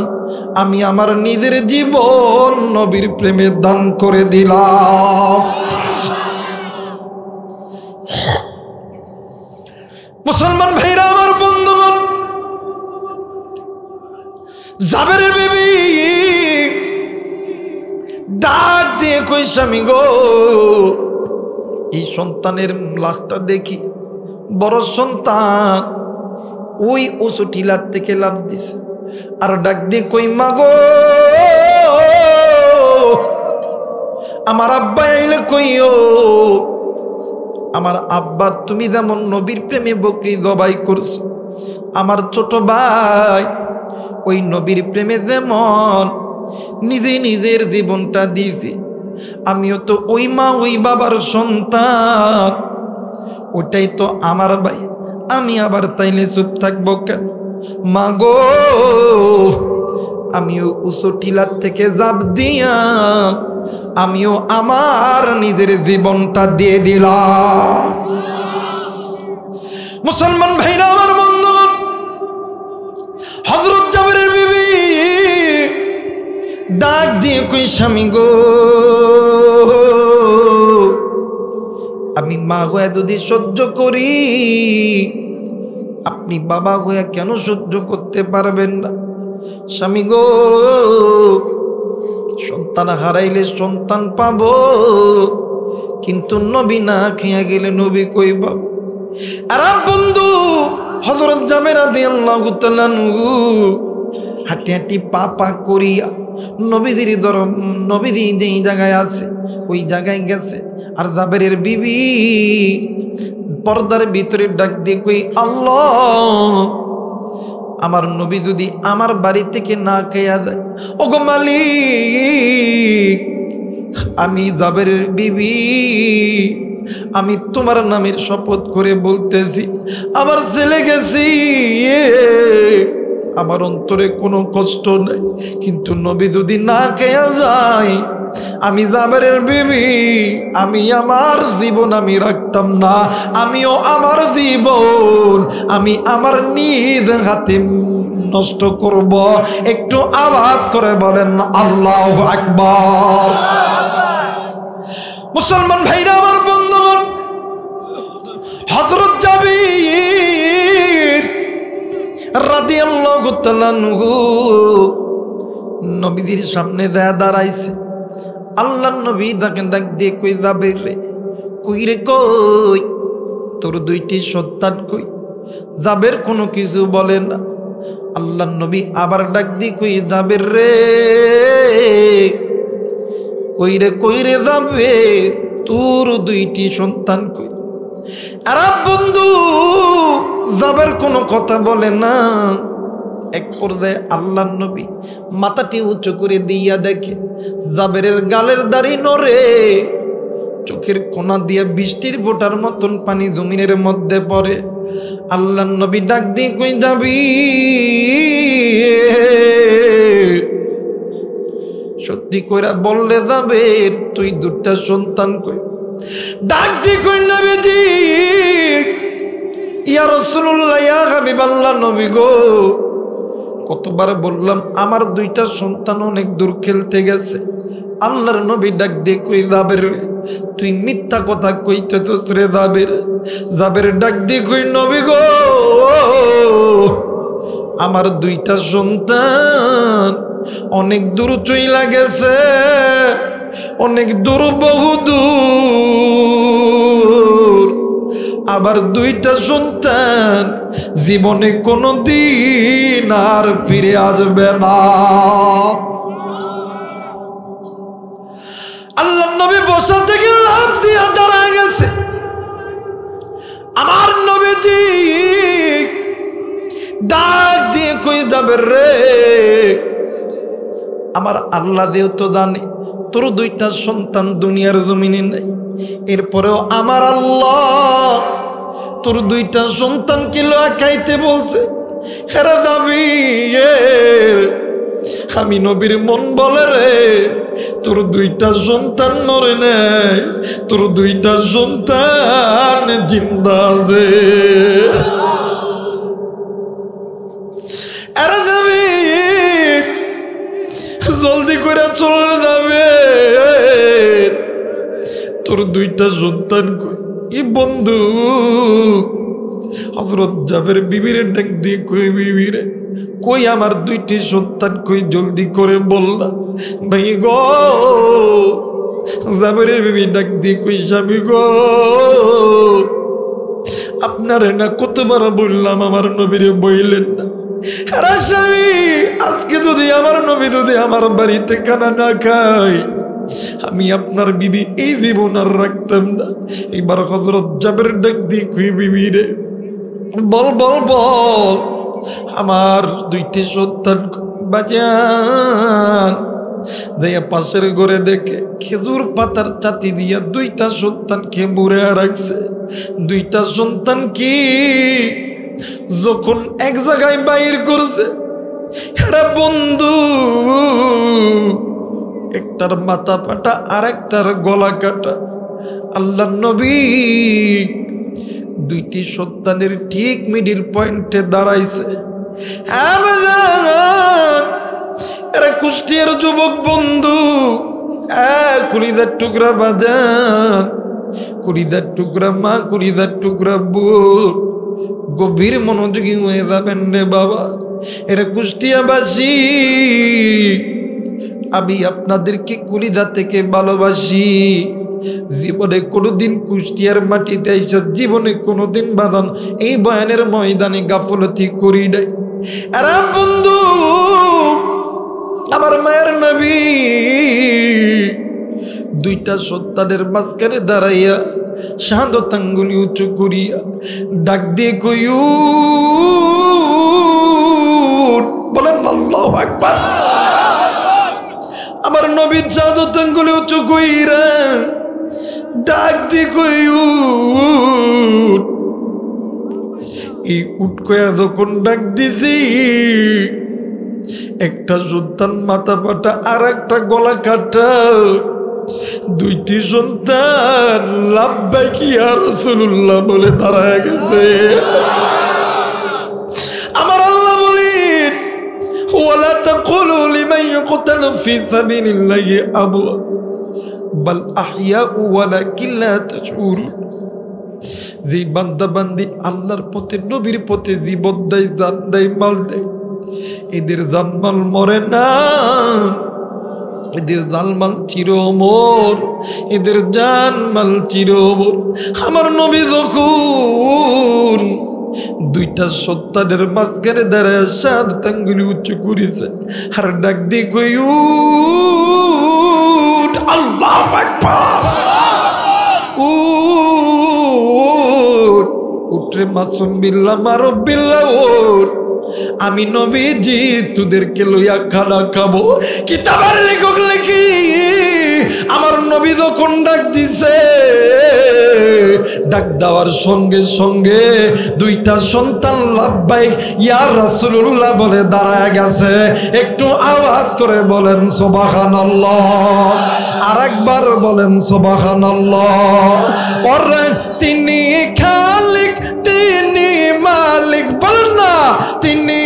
আমি আমার নিজের জীবন নবীর প্রেমে দান করে দিলাম। মুসলমান ভাইরা আমার বন্ধুগণ, জাবেরের বিবি ডাক দিয়ে কই স্বামী গো, এই সন্তানের লাশটা দেখি, বড় সন্তান ওই উঁচু টিলার থেকে লাফ দিছে। আর ডাক দিয়ে কই মা গো, আমার আব্বা আইলে কইও, আমার আব্বা তুমি যেমন নবীর প্রেমে বকরি জবাই করছো, আমার ছোট ভাই ওই নবীর প্রেমে যেমন নিজে নিজের জীবনটা দিয়েছি, আমিও তো ওই মা ওই বাবার সন্তান, ওটাই তো আমার ভাই, আমি আবার তাইলে চুপ থাকবো কেন? মা গো, আমিও উঁচু টিলার থেকে জাপ দিয়া আমিও আমার নিজের জীবনটা দিয়ে দিলাম। মুসলমান ভাইরা আমার বন্ধুগণ, হযরত জাবেরের বিবি ডাক দিয়ে কই স্বামী গো, আমি মা হয়ে যদি সহ্য করি, আপনি বাবা হয়ে কেন সহ্য করতে পারবেন না? স্বামী গো, সন্তান হারাইলে সন্তান পাবো, কিন্তু নবী না খেয়ে গেলে নবী কই পাবো? আর বন্ধু হযরত জাবের রাদিয়াল্লাহু তাআলা আনহু হাঁটি হাঁটি পা পা করিয়া নবীদের নবীদি যেই জায়গায় আছে ওই জায়গায় গেছে। আর জাবেরের বিবি পর্দার ভিতরে ডাক দিয়ে কই, আল্লাহ, আমার নবী যদি আমার বাড়ি থেকে না খেয়া যায়, ওগো মালিক, আমি জাবেরের বিবি, আমি তোমার নামের শপথ করে বলতেছি, আমার ছেলে গেছি, আমার অন্তরে কোনো কষ্ট নাই, কিন্তু নবী যদি না খেয়া যায়, আমি জাবেরের বিবি, আমি আমার জীবন আমি রাখতাম না, আমিও আমার জীবন আমি আমার নিজ হাতে নষ্ট করব। একটু আওয়াজ করে বলেন আল্লাহু আকবার। মুসলমান ভাইরা আমার বন্ধুগণ, হযরত জাবের রাদিয়াল্লাহু তাআলা আনহু নবীদের সামনে দাঁড়াইছে। আল্লাহর নবী তাকে ডাক দিয়ে কই, জাবের রে, কই রে কই, তোর দুইটি সন্তান কই? জাবের কোনো কিছু বলে না। আল্লাহর নবী আবার ডাক দি কই, জাবের রে, কই রে জাবের, তোর দুইটি সন্তান কই? আর বন্ধু জাবের কোনো কথা বলে না। এক পর্যায়ে আল্লাহর নবী মাথাটি উঁচু করে দিয়া দেখে জাবেরের গালের দাড়ি নড়ে, চোখের কোনা দিয়ে বৃষ্টির ফোঁটার মতন পানি জমিনের মধ্যে পড়ে। আল্লাহর নবী ডাক দিয়ে কই, যাবি সত্যি কইরা বললে যাবে তুই দুটা সন্তান কই? ডাক দিয়ে কই, নবীজি, ইয়া রাসূলুল্লাহ, ইয়া হাবিবাল্লাহ, নবী গো, কতবার বললাম আমার দুইটা সন্তান অনেক দূর খেলতে গেছে। আল্লাহর নবী ডাক দিয়ে কই, জাবের, তুই মিথ্যা কথা কইতেছস রে জাবের। জাবের ডাক দিয়ে কই, নবী গো, আমার দুইটা সন্তান অনেক দূর চইলা গেছে, অনেক দূর, বহু দূর। আবার দুইটা সন্তান জীবনে কোনোদিন আর ফিরে আসবে না। আল্লাহর নবী বসা থেকে লাফ দিয়া দাঁড়ায় গেছে। আমার নবীজি ডাক দিয়ে কই, জাবের রে, আমার আল্লাহ দেও তো জানে তোর দুইটা সন্তান দুনিয়ার জমিনে নাই, এরপরেও আমার আল্লাহ তোর দুইটা সন্তানকে লয়া খাইতে বলছে। হেরা দাবি, আমি নবীর মন বলে রে, তোর দুইটা সন্তান মরে নাই, তোর দুইটা সন্তান জিন্দা আছে। এরা যাবি, জলদি করে চলে যাবে, তোর দুইটা সন্তান কই? ই বন্ধু হযরত জাবের বিবিরে ডাক দিয়ে কই, বিবিরে, কই আমার দুইটি সন্তান কই, জলদি করে বললা। ভাই গো, জাবেরের বিবি ডাক দিয়ে কই, স্বামী গো, আপনারে না কতবার বললাম আমার নবীরে বইলেন না। আরে স্বামী, আজকে যদি আমার নবী যদি আমার বাড়িতে খানা না খায়, আমি আপনার বিবি এই জীবন আর রাখতাম না। এইবার হযরত জাবের ডাক দিয়ে কই, বিবি রে, বল বল বল, আমার দুইটি সন্তান বাজান। যাইয়া পাশের ঘরে দেখে খেজুর পাতার চাতি দিয়া দুইটা সন্তানকে মুড়ে রাখছে। দুইটা সন্তান কি যখন এক জায়গায় বাইর করছে, হেরা বন্ধু, একটার মাথা ফাটা আর একটার গলা কাটা। আল্লাহর নবী দুইটি সন্তানের ঠিক মিডিল পয়েন্টে দাঁড়াইছে। এরা কুষ্টিয়ার যুবক বন্ধু, কুড়িদার টুকরা বাজান, কুড়িদার টুকরা মা, কুড়িদার টুকরা বোন, গভীর মনোযোগী হয়ে যাবেন রে বাবা। এরা কুষ্টিয়াবাসী, আমি আপনাদেরকে কুড়িদা থেকে ভালোবাসি। জীবনে কোনোদিন কুষ্টিয়ার মাটিতে এসে জীবনে কোনোদিন বাঁধান এই বয়ানের ময়দানে গাফলতি করি নাই। আরে বন্ধু, আমার মায়ের নবী দুইটা সন্তানের মাঝখানে দাঁড়াইয়া শাহাদত আঙ্গুলি উঁচু করিয়া ডাক দিয়ে কইউ, বলেন আল্লাহু আকবার। আমার নবী শাহাদত আঙ্গুলি উঁচু কইরা ডাক দিয়ে কইউ, এই উঠ কয়া যখন ডাক দিছি, একটা সন্তান মাথা পাটা আর একটা গলা কাটা, দুইটি সন্তান লাব্বাইক ইয়া রাসূলুল্লাহ বলে দাঁড়ায় গেছে। আমার আল্লাহ বলেন, ওয়ালা তাকুলু লিমান ইউকতালু ফি সাবিলিল্লাহি আমওয়াত বাল আহইয়াউ ওয়ালাকিন লা তাশউরুন। যে বান্দা বান্দি আল্লাহর পথে, নবীর পথে জীবন দেয়, জান দেয়, মাল দেয়, এদের জানমাল মরে না, এদের জানমাল চিরমর, এদের জানমাল চিরমর। আমার নবী যখন দুইটা সত্তাদের মাঝখানে দাঁড়ায় শাহাদাত আঙ্গুলি উঁচু করেছে আর ডাক দিয়ে কই উঠ, আল্লাহু আকবার, উঠরে মাসুম বিল্লাহ মারুফ বিল্লাহ উঠ। আমি নবীজি তোদেরকে লইয়া খানা খাবো। কিতাবের লেখক লেখি আমার নবী যখন ডাক দিছে, ডাক দেওয়ার সঙ্গে সঙ্গে দুইটা সন্তান লাব্বাইক ইয়া রাসূলুল্লাহ বলে দাঁড়ায় গেছে। একটু আওয়াজ করে বলেন সুবহানাল্লাহ, আরেকবার বলেন সুবহানাল্লাহ। ওরে তিনি খালিক, তিনি মালিক, বলেন না তিনি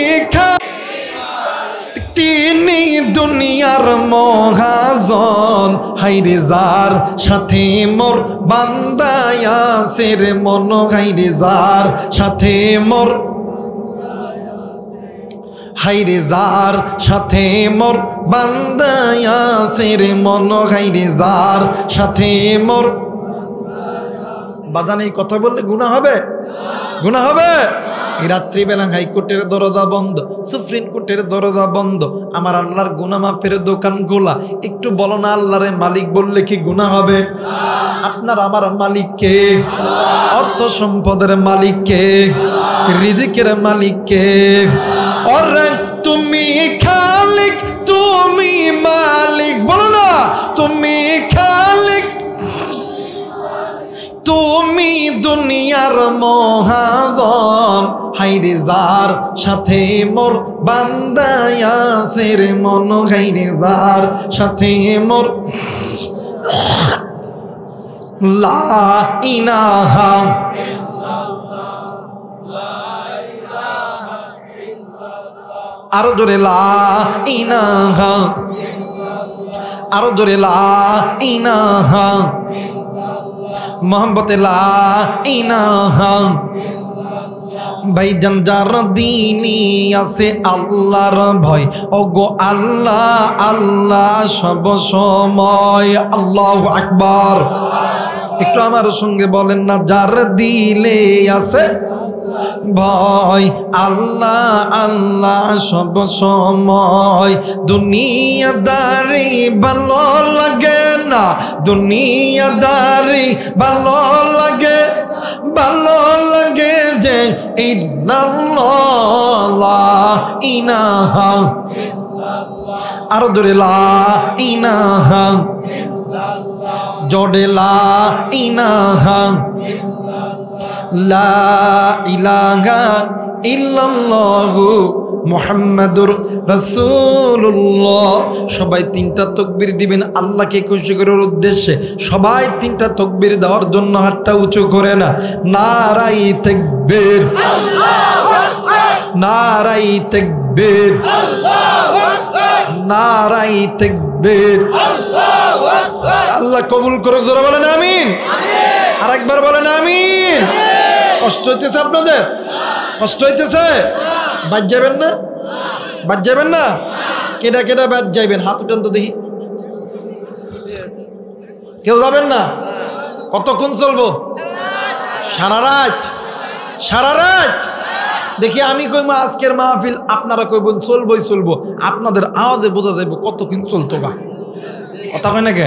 তিনি দুনিয়ার মহাজন। হাইরে যার সাথে মোর বান্দায় আছে রে মন, হাইরে যার সাথে মোর, হাইরে যার সাথে মোর বান্দায় আছে রে মন, হাইরে যার সাথে মোর। বাজান এই কথা বললে গুনাহ হবে? গুনাহ হবে? রাত্রিবেলা হাইকোর্টের দরজা বন্ধ, সুপ্রিম কোর্টের দরজা বন্ধ, আমার আল্লাহর গুনাহ মাফের দোকান খোলা। একটু বলো না আল্লাহরে মালিক বললে কি গুনাহ হবে? আপনার আমার মালিক কে? অর্থ সম্পদের মালিক কে? রিজিকের মালিক কে? ওরে তুমি খালিক, তুমি মালিক, বলো না তুমি খালিক, তুমি দুনিয়ার মহাজন। হাইরে যার সাথে মোর বান্দায় আছে রে মন, হাইরে যার সাথে মোর লা ইলাহা, আরো জোরে লা ইলাহা, আরো জোরে লা ইলাহা, মোহাম্মতে লা ইলাহা। ভাইজান যার দিনী আছে আল্লাহর ভয়, ওগো আল্লাহ আল্লাহ সব সময়, আল্লাহু আকবার। একটু আমার সঙ্গে বলেন না, যার দিলে আছে ভয়, আল্লাহ আল্লাহ সব সময়। দুনিয়াদারি ভালো লাগে না, দুনিয়াদারি ভালো লাগে, ভালো লাগে যে ইল্লাল্লাহ লা ইলাহা, আরো জোরে লা ইলাহা, জোরে লা ইলাহা, লা ইলাহা ইল্লাল্লাহু মুহাম্মাদুর রাসূলুল্লাহ। সবাই তিনটা তাকবীর দিবেন আল্লাহকে খুশি করার উদ্দেশ্যে। সবাই তিনটা তাকবীর দেওয়ার জন্য হাতটা উঁচু করে না। নারাই তাকবীর, আল্লাহু আকবার, নারাই তাকবীর, আল্লাহু আকবার, নারাই তাকবীর, আল্লাহু আকবার। আল্লাহ কবুল করুক, জোরে বলেন আমিন। আরেকবার বলেন আমিন। কষ্ট হইতেছে আপনাদের? কষ্ট হইতেছে? বাদ যাবেন না? বাদ যাবেন না? কেডা কেডা বাদ যাইবেন? হাত উঠান তো দেখি। কেউ যাবেন না? কতক্ষণ চলবো? সারা রাত? সারা রাত? দেখি আমি কইমা আজকের মাহফিল, আপনারা কইবেন চলবই চলবো। আপনাদের আওয়াজে বোঝা যাইব কতক্ষণ চলতো বা কথা কয় নাকি?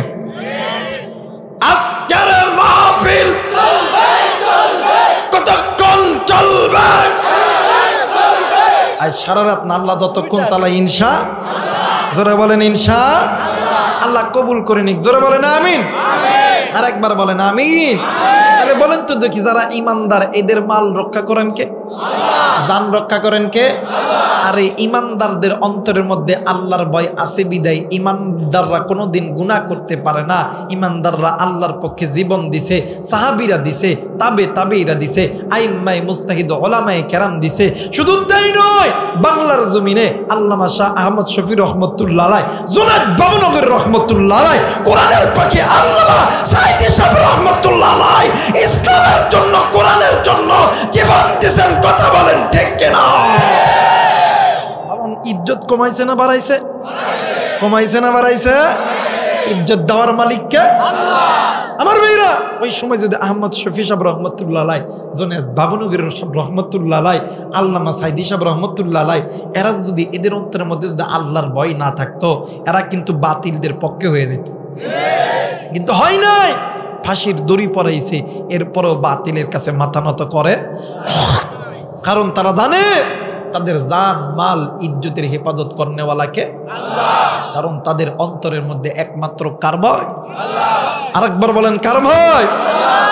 আজকের মাহফিল কতক্ষণ চলবে? আজ সারা রাত না, আল্লাহ যতক্ষণ চালাই ইনশা। জোরে বলেন ইনশা। আল্লাহ কবুল করে নিক, জোরে বলেন আমিন। আর একবার বলেন আমিন। তাহলে বলেন তো দেখি, যারা ইমানদার এদের মাল রক্ষা করেন কে? জান রক্ষা করেন কে? আর এই ইমানদারদের অন্তরের মধ্যে আল্লাহর ভয় আছে বিদায় ইমানদাররা কোনোদিন গুনাহ করতে পারে না। ইমানদাররা আল্লাহর পক্ষে জীবন দিছে, সাহাবীরা দিছে, তাবেঈরা দিছে, আইম্মায়ে মুজতাহিদ উলামায়ে কেরাম দিছে। শুধু তাই নয়, বাংলার জমিনে আল্লামা শাহ আহমদ শফি রহমতুল্লাহ আলাইহি, জুনায়েদ বাবুনগর রহমতুল্লাহ আলাইহি, কোরআনের পাখি আল্লামা সাইদি সাহেব রহমতুল্লাহ আলাইহি ইসলামের জন্য, কোরআনের জন্য জীবন দিয়েছেন। কথা বলেন ঠিক কিনা? ইজ্জত কমাইছে না বাড়াইছে? কমাইছে না বাড়াইছে? ইজ্জত দেওয়ার মালিক কে? আমার ভাইরা, ওই সময় যদি আহমদ শফি সাহেব রহমতুল্লাহ আলাই, জুনায়েদ বাবুনগরীর সাহেব রহমতুল্লাহ আলাই, আল্লামা সাইদি সাহেব রহমতুল্লাহ আলাই, এরা যদি এদের অন্তরের মধ্যে যদি আল্লাহর ভয় না থাকতো, এরা কিন্তু বাতিলদের পক্ষে হয়ে যেত। কিন্তু হয় নাই, ফাঁসির দড়ি পরাইছে, এরপরেও বাতিলের কাছে মাথা নত করে, কারণ তারা জানে তাদের জান মাল ইজ্জতের হেফাজত করনেওয়ালাকে আল্লাহ, কারণ তাদের অন্তরের মধ্যে একমাত্র কার ভয়? আরেকবার বলেন, কার ভয়?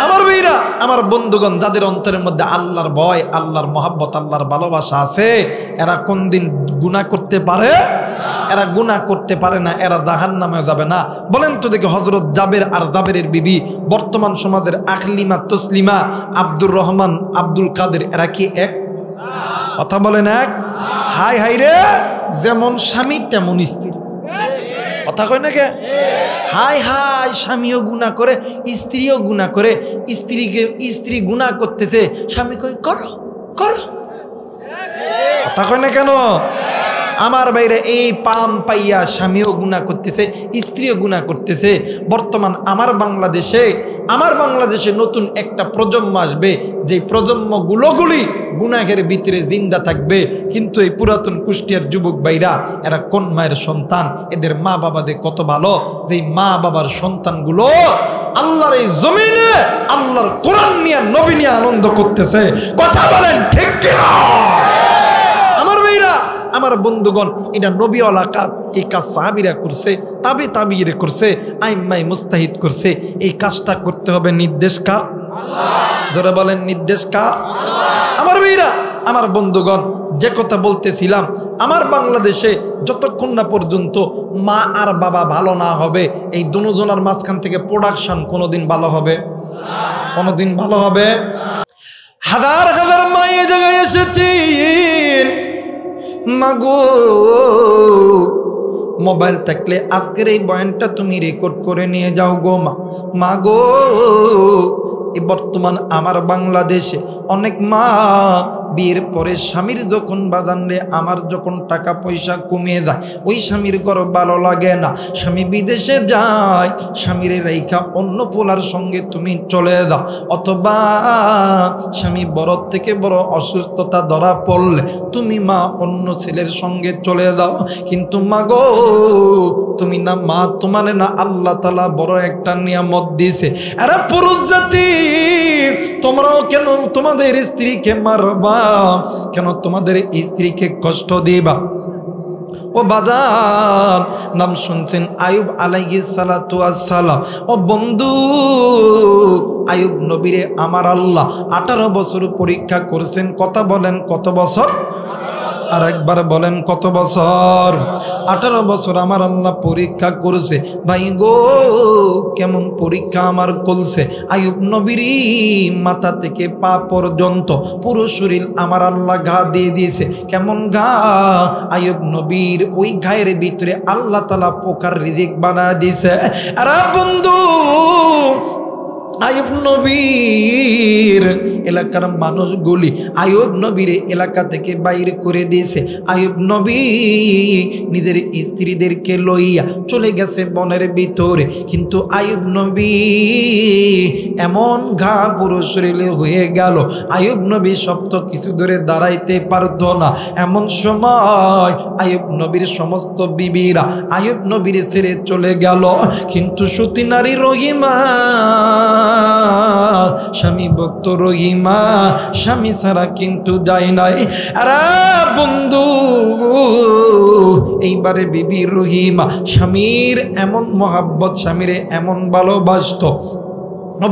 আমার ভাইরা, আমার বন্ধুগণ, যাদের অন্তরের মধ্যে আল্লাহর ভয়, আল্লাহর মহাব্বত, আল্লাহর ভালোবাসা আছে, এরা কোনদিন গুনাহ করতে পারে? এরা গুনাহ করতে পারে না, এরা জাহান্নামে যাবে না। বলেন তো দেখি, হযরত জাবের আর জাবেরের বিবি, বর্তমান সমাজের আকলিমা, তসলিমা, আব্দুর রহমান, আব্দুল কাদের, এরা কি এক? কথা বলেন এক? হাই হাই রে, যেমন স্বামী তেমন স্ত্রী। কথা কয় না কে? হাই হাই, স্বামীও গুনাহ করে, স্ত্রীও গুনাহ করে, স্ত্রী গুনাহ করতেছে, স্বামী কই করো করো। কথা কয় না কেন? আমার বাইরে এই পাম পাইয়া স্বামীও গুনাহ করতেছে, স্ত্রীও গুনাহ করতেছে। বর্তমান আমার বাংলাদেশে নতুন একটা প্রজন্ম আসবে, যে প্রজন্মগুলি গুনাহের ভিতরে জিন্দা থাকবে। কিন্তু এই পুরাতন কুষ্টিয়ার যুবক ভাইরা, এরা কোন মায়ের সন্তান, এদের মা বাবাদের কত ভালো, যে মা বাবার সন্তানগুলো আল্লাহর এই জমিনে আল্লাহর কোরআন নিয়ে, নবী নিয়ে আনন্দ করতেছে। কথা বলেন ঠিক কিনা? আমার ভাইরা, আমার বন্ধুগণ, এটা নবীওয়ালা কাজ। এই কাজ সাহাবীরা করছে, তাবিঈরা করছে, আইম্মাই মুস্তাহিদ করছে। এই কাজটা করতে হবে নির্দেশ কার? আল্লাহ। যারা বলেন নির্দেশ কার? আল্লাহ। আমার ভাইরা, আমার বন্ধুগণ, যে কথা বলতেছিলাম, আমার বাংলাদেশে যতক্ষণ না পর্যন্ত মা আর বাবা ভালো না হবে, এই দুজনের মাঝখান থেকে প্রোডাকশন কোনোদিন ভালো হবে? কোনোদিন ভালো হবে? হাজার হাজার মা এই জায়গায় এসেছেন, মাগো মোবাইল থাকলে আজকের এই বয়ানটা তুমি রেকর্ড করে নিয়ে যাও গো মা। মাগো, এই বর্তমান আমার বাংলাদেশে অনেক মা বিয়ের পরে স্বামীর যখন বাদানলে, আমার যখন টাকা পয়সা কমিয়ে দেয়, ওই স্বামীর ঘর ভালো লাগে না, স্বামী বিদেশে যায়, স্বামীর রেখা অন্য পোলার সঙ্গে তুমি চলে যাও, অথবা স্বামী বড় থেকে বড় অসুস্থতা ধরা পড়লে তুমি মা অন্য ছেলের সঙ্গে চলে যাও। কিন্তু মা গো, তুমি না মা, তোমার না আল্লাহ তাআলা বড় একটা নিয়ামত দিয়েছে। আরে পুরুষ জাতি, তোমরাও কেন তোমাদের স্ত্রীকে মারবা? কেন তোমাদের স্ত্রীকে কষ্ট দিবা? ও বাদান, নাম শুনছেন আয়ুব আলাইহিস সালাতু ওয়াস সালাম। ও বন্ধু, আয়ুব নবীরে আমার আল্লাহ 18 বছর পরীক্ষা করেছেন। কথা বলেন কত বছর? আর একবার বলেন কত বছর? 18 বছর আমার আল্লাহ পরীক্ষা করেছে। ভাই গো, কেমন পরীক্ষা আমার করছে! আয়ুব নবীর মাথা থেকে পা পর্যন্ত পুরো শরীর আমার আল্লাহ ঘা দিয়ে দিয়েছে। কেমন ঘা? আয়ুব নবীর ওই ঘায়ের ভিতরে আল্লাহ তাআলা পোকার রিজিক বানায় দিয়েছে। আরে বন্ধু, আয়ুব নবীর এলাকার মানুষগুলি আয়ুব নবীর এলাকা থেকে বাইর করে দিয়েছে। আয়ুব নবী নিজের স্ত্রীদেরকে লইয়া চলে গেছে বনের ভিতরে। কিন্তু আয়ুব নবী এমন ঘা পুরো শরীরে হয়ে গেল, আয়ুব নবী শব্দ কিছু ধরে দাঁড়াইতে পারত না। এমন সময় আয়ুব নবীর সমস্ত বিবিরা আয়ুব নবীর ছেড়ে চলে গেল। কিন্তু সতী নারী রহিমা, স্বামী ভক্ত রহিমা, স্বামী ছাড়া কিন্তু যায় নাই। আরে বন্ধু, এইবারে বিবি রহিমা স্বামীর এমন মহাব্বত, স্বামীরে এমন ভালোবাসত।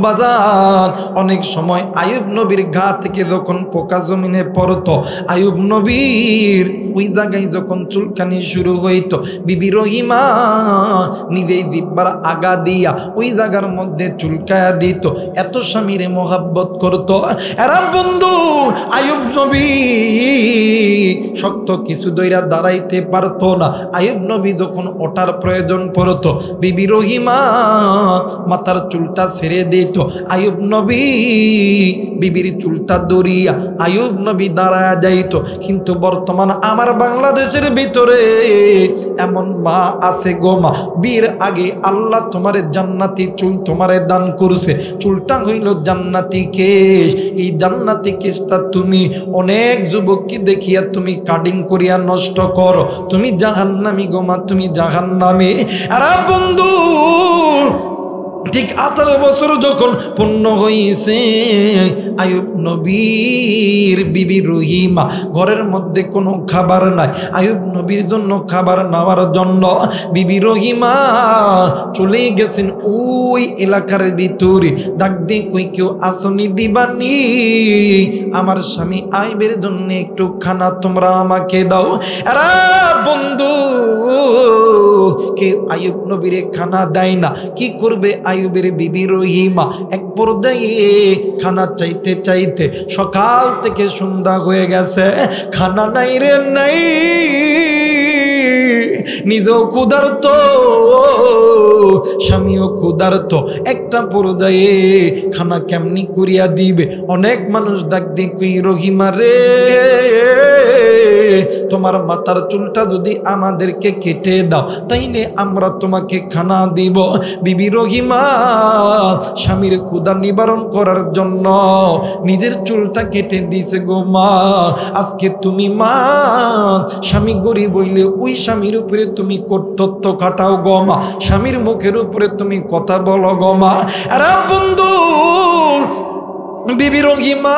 বাজান, অনেক সময় আয়ুব নবীর ঘা থেকে যখন পোকা জমিনে পড়তো, আয়ুব নবীর ওই জায়গায় যখন চুলকানি শুরু হইতো, বিবি রহিমা নিজেই দিব্বার আগা দিয়া ওই জায়গার মধ্যে চুলকায়া দিত। এত স্বামীরে মোহাব্বত করতো। এরা বন্ধু, আয়ুব নবী শক্ত কিছু দইরা দাঁড়াইতে পারতো না। আয়ুব নবী যখন ওঠার প্রয়োজন পড়তো, বিবি রহিমা মাথার চুলটা ছেড়ে দিত। আইয়ুব নবী বিবির চুলটা দরিয়া আইয়ুব নবী দাঁড়ায় যাইত। কিন্তু বর্তমান আমার বাংলাদেশের ভিতরে এমন মা আছে গো মা, বিয়ের আগে আল্লাহ তোমার জান্নাতি চুল তোমারে দান করছে, চুলটা হইল জান্নাতি কেশ। এই জান্নাতি কেশটা তুমি অনেক যুবককে দেখিয়া তুমি কাটিং করিয়া নষ্ট করো, তুমি জাহান্নামী গো মা, তুমি জাহান্নামী। আর বন্ধু ঠিক 18 বছর যখন পূর্ণ হয়েছে, আইয়ুব নবীর বিবি রহিমা ঘরের মধ্যে কোনো খাবার নাই। আইয়ুব নবীর জন্য খাবার নেওয়ার জন্য বিবি রহিমা চলে গেছেন ওই এলাকার ভিতরে। ডাক দিয়ে কই কেউ আসনি দিবানি, আমার স্বামী আইবের জন্য একটু খানা তোমরা আমাকে দাও। আরে বন্ধু কেউ আইয়ুব নবীরে খানা দেয় না। কি করবে আইয়ুবের বিবি রহিমা? এক পর্যায়ে খানা চাইতে চাইতে সকাল থেকে সন্ধ্যা হয়ে গেছে, খানা নাই রে নাই, নিজেও ক্ষুধার্ত স্বামীও ক্ষুধার্ত। একটা পর্যায়ে খানা কেমনি করিয়া দিবে? অনেক মানুষ ডাক দিয়ে কই রহিমা রে, তোমার মাথার চুলটা যদি আমাদেরকে কেটে দাও তাইলে আমরা তোমাকে খানা দিব। বিবি রহিমা স্বামীর ক্ষুধা নিবারণ করার জন্য নিজের চুলটা কেটে দিয়েছে গো মা। আজকে তুমি মা, স্বামী গরিব হইলে ওই স্বামীর উপরে তুমি কর্তৃত্ব খাটাও গো মা, স্বামীর মুখের উপরে তুমি কথা বলো গো মা। আরে বন্ধু বিবি রহিমা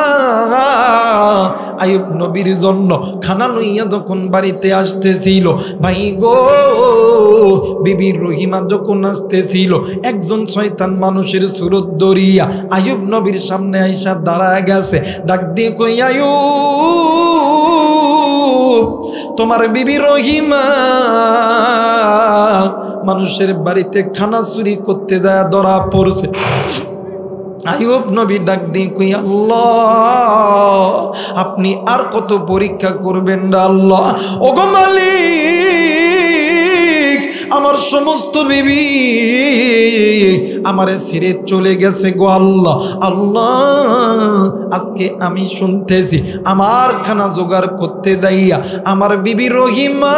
আইয়ুব নবীর জন্য খানা লইয়া যখন বাড়িতে আসতেছিল, ভাই গো বিবি রহিমা যখন আসতেছিল, একজন শয়তান মানুষের সুরত ধরিয়া আইয়ুব নবীর সামনে আইসা দাঁড়ায় গেছে। ডাক দিয়ে কই আইয়ুব, তোমার বিবি রহিমা মানুষের বাড়িতে খানা চুরি করতে যায় ধরা পড়ছে। আইয়ুব নবী ডাক দিয়ে কই আল্লাহ, আপনি আর কত পরীক্ষা করবেন না আল্লাহ? ওগো মালিক, আমার সমস্ত বিবি আমারে ছেড়ে চলে গেছে গো আল্লাহ। আল্লাহ আজকে আমি শুনতেছি আমার খানা জোগাড় করতে দাইয়া আমার বিবি রহিমা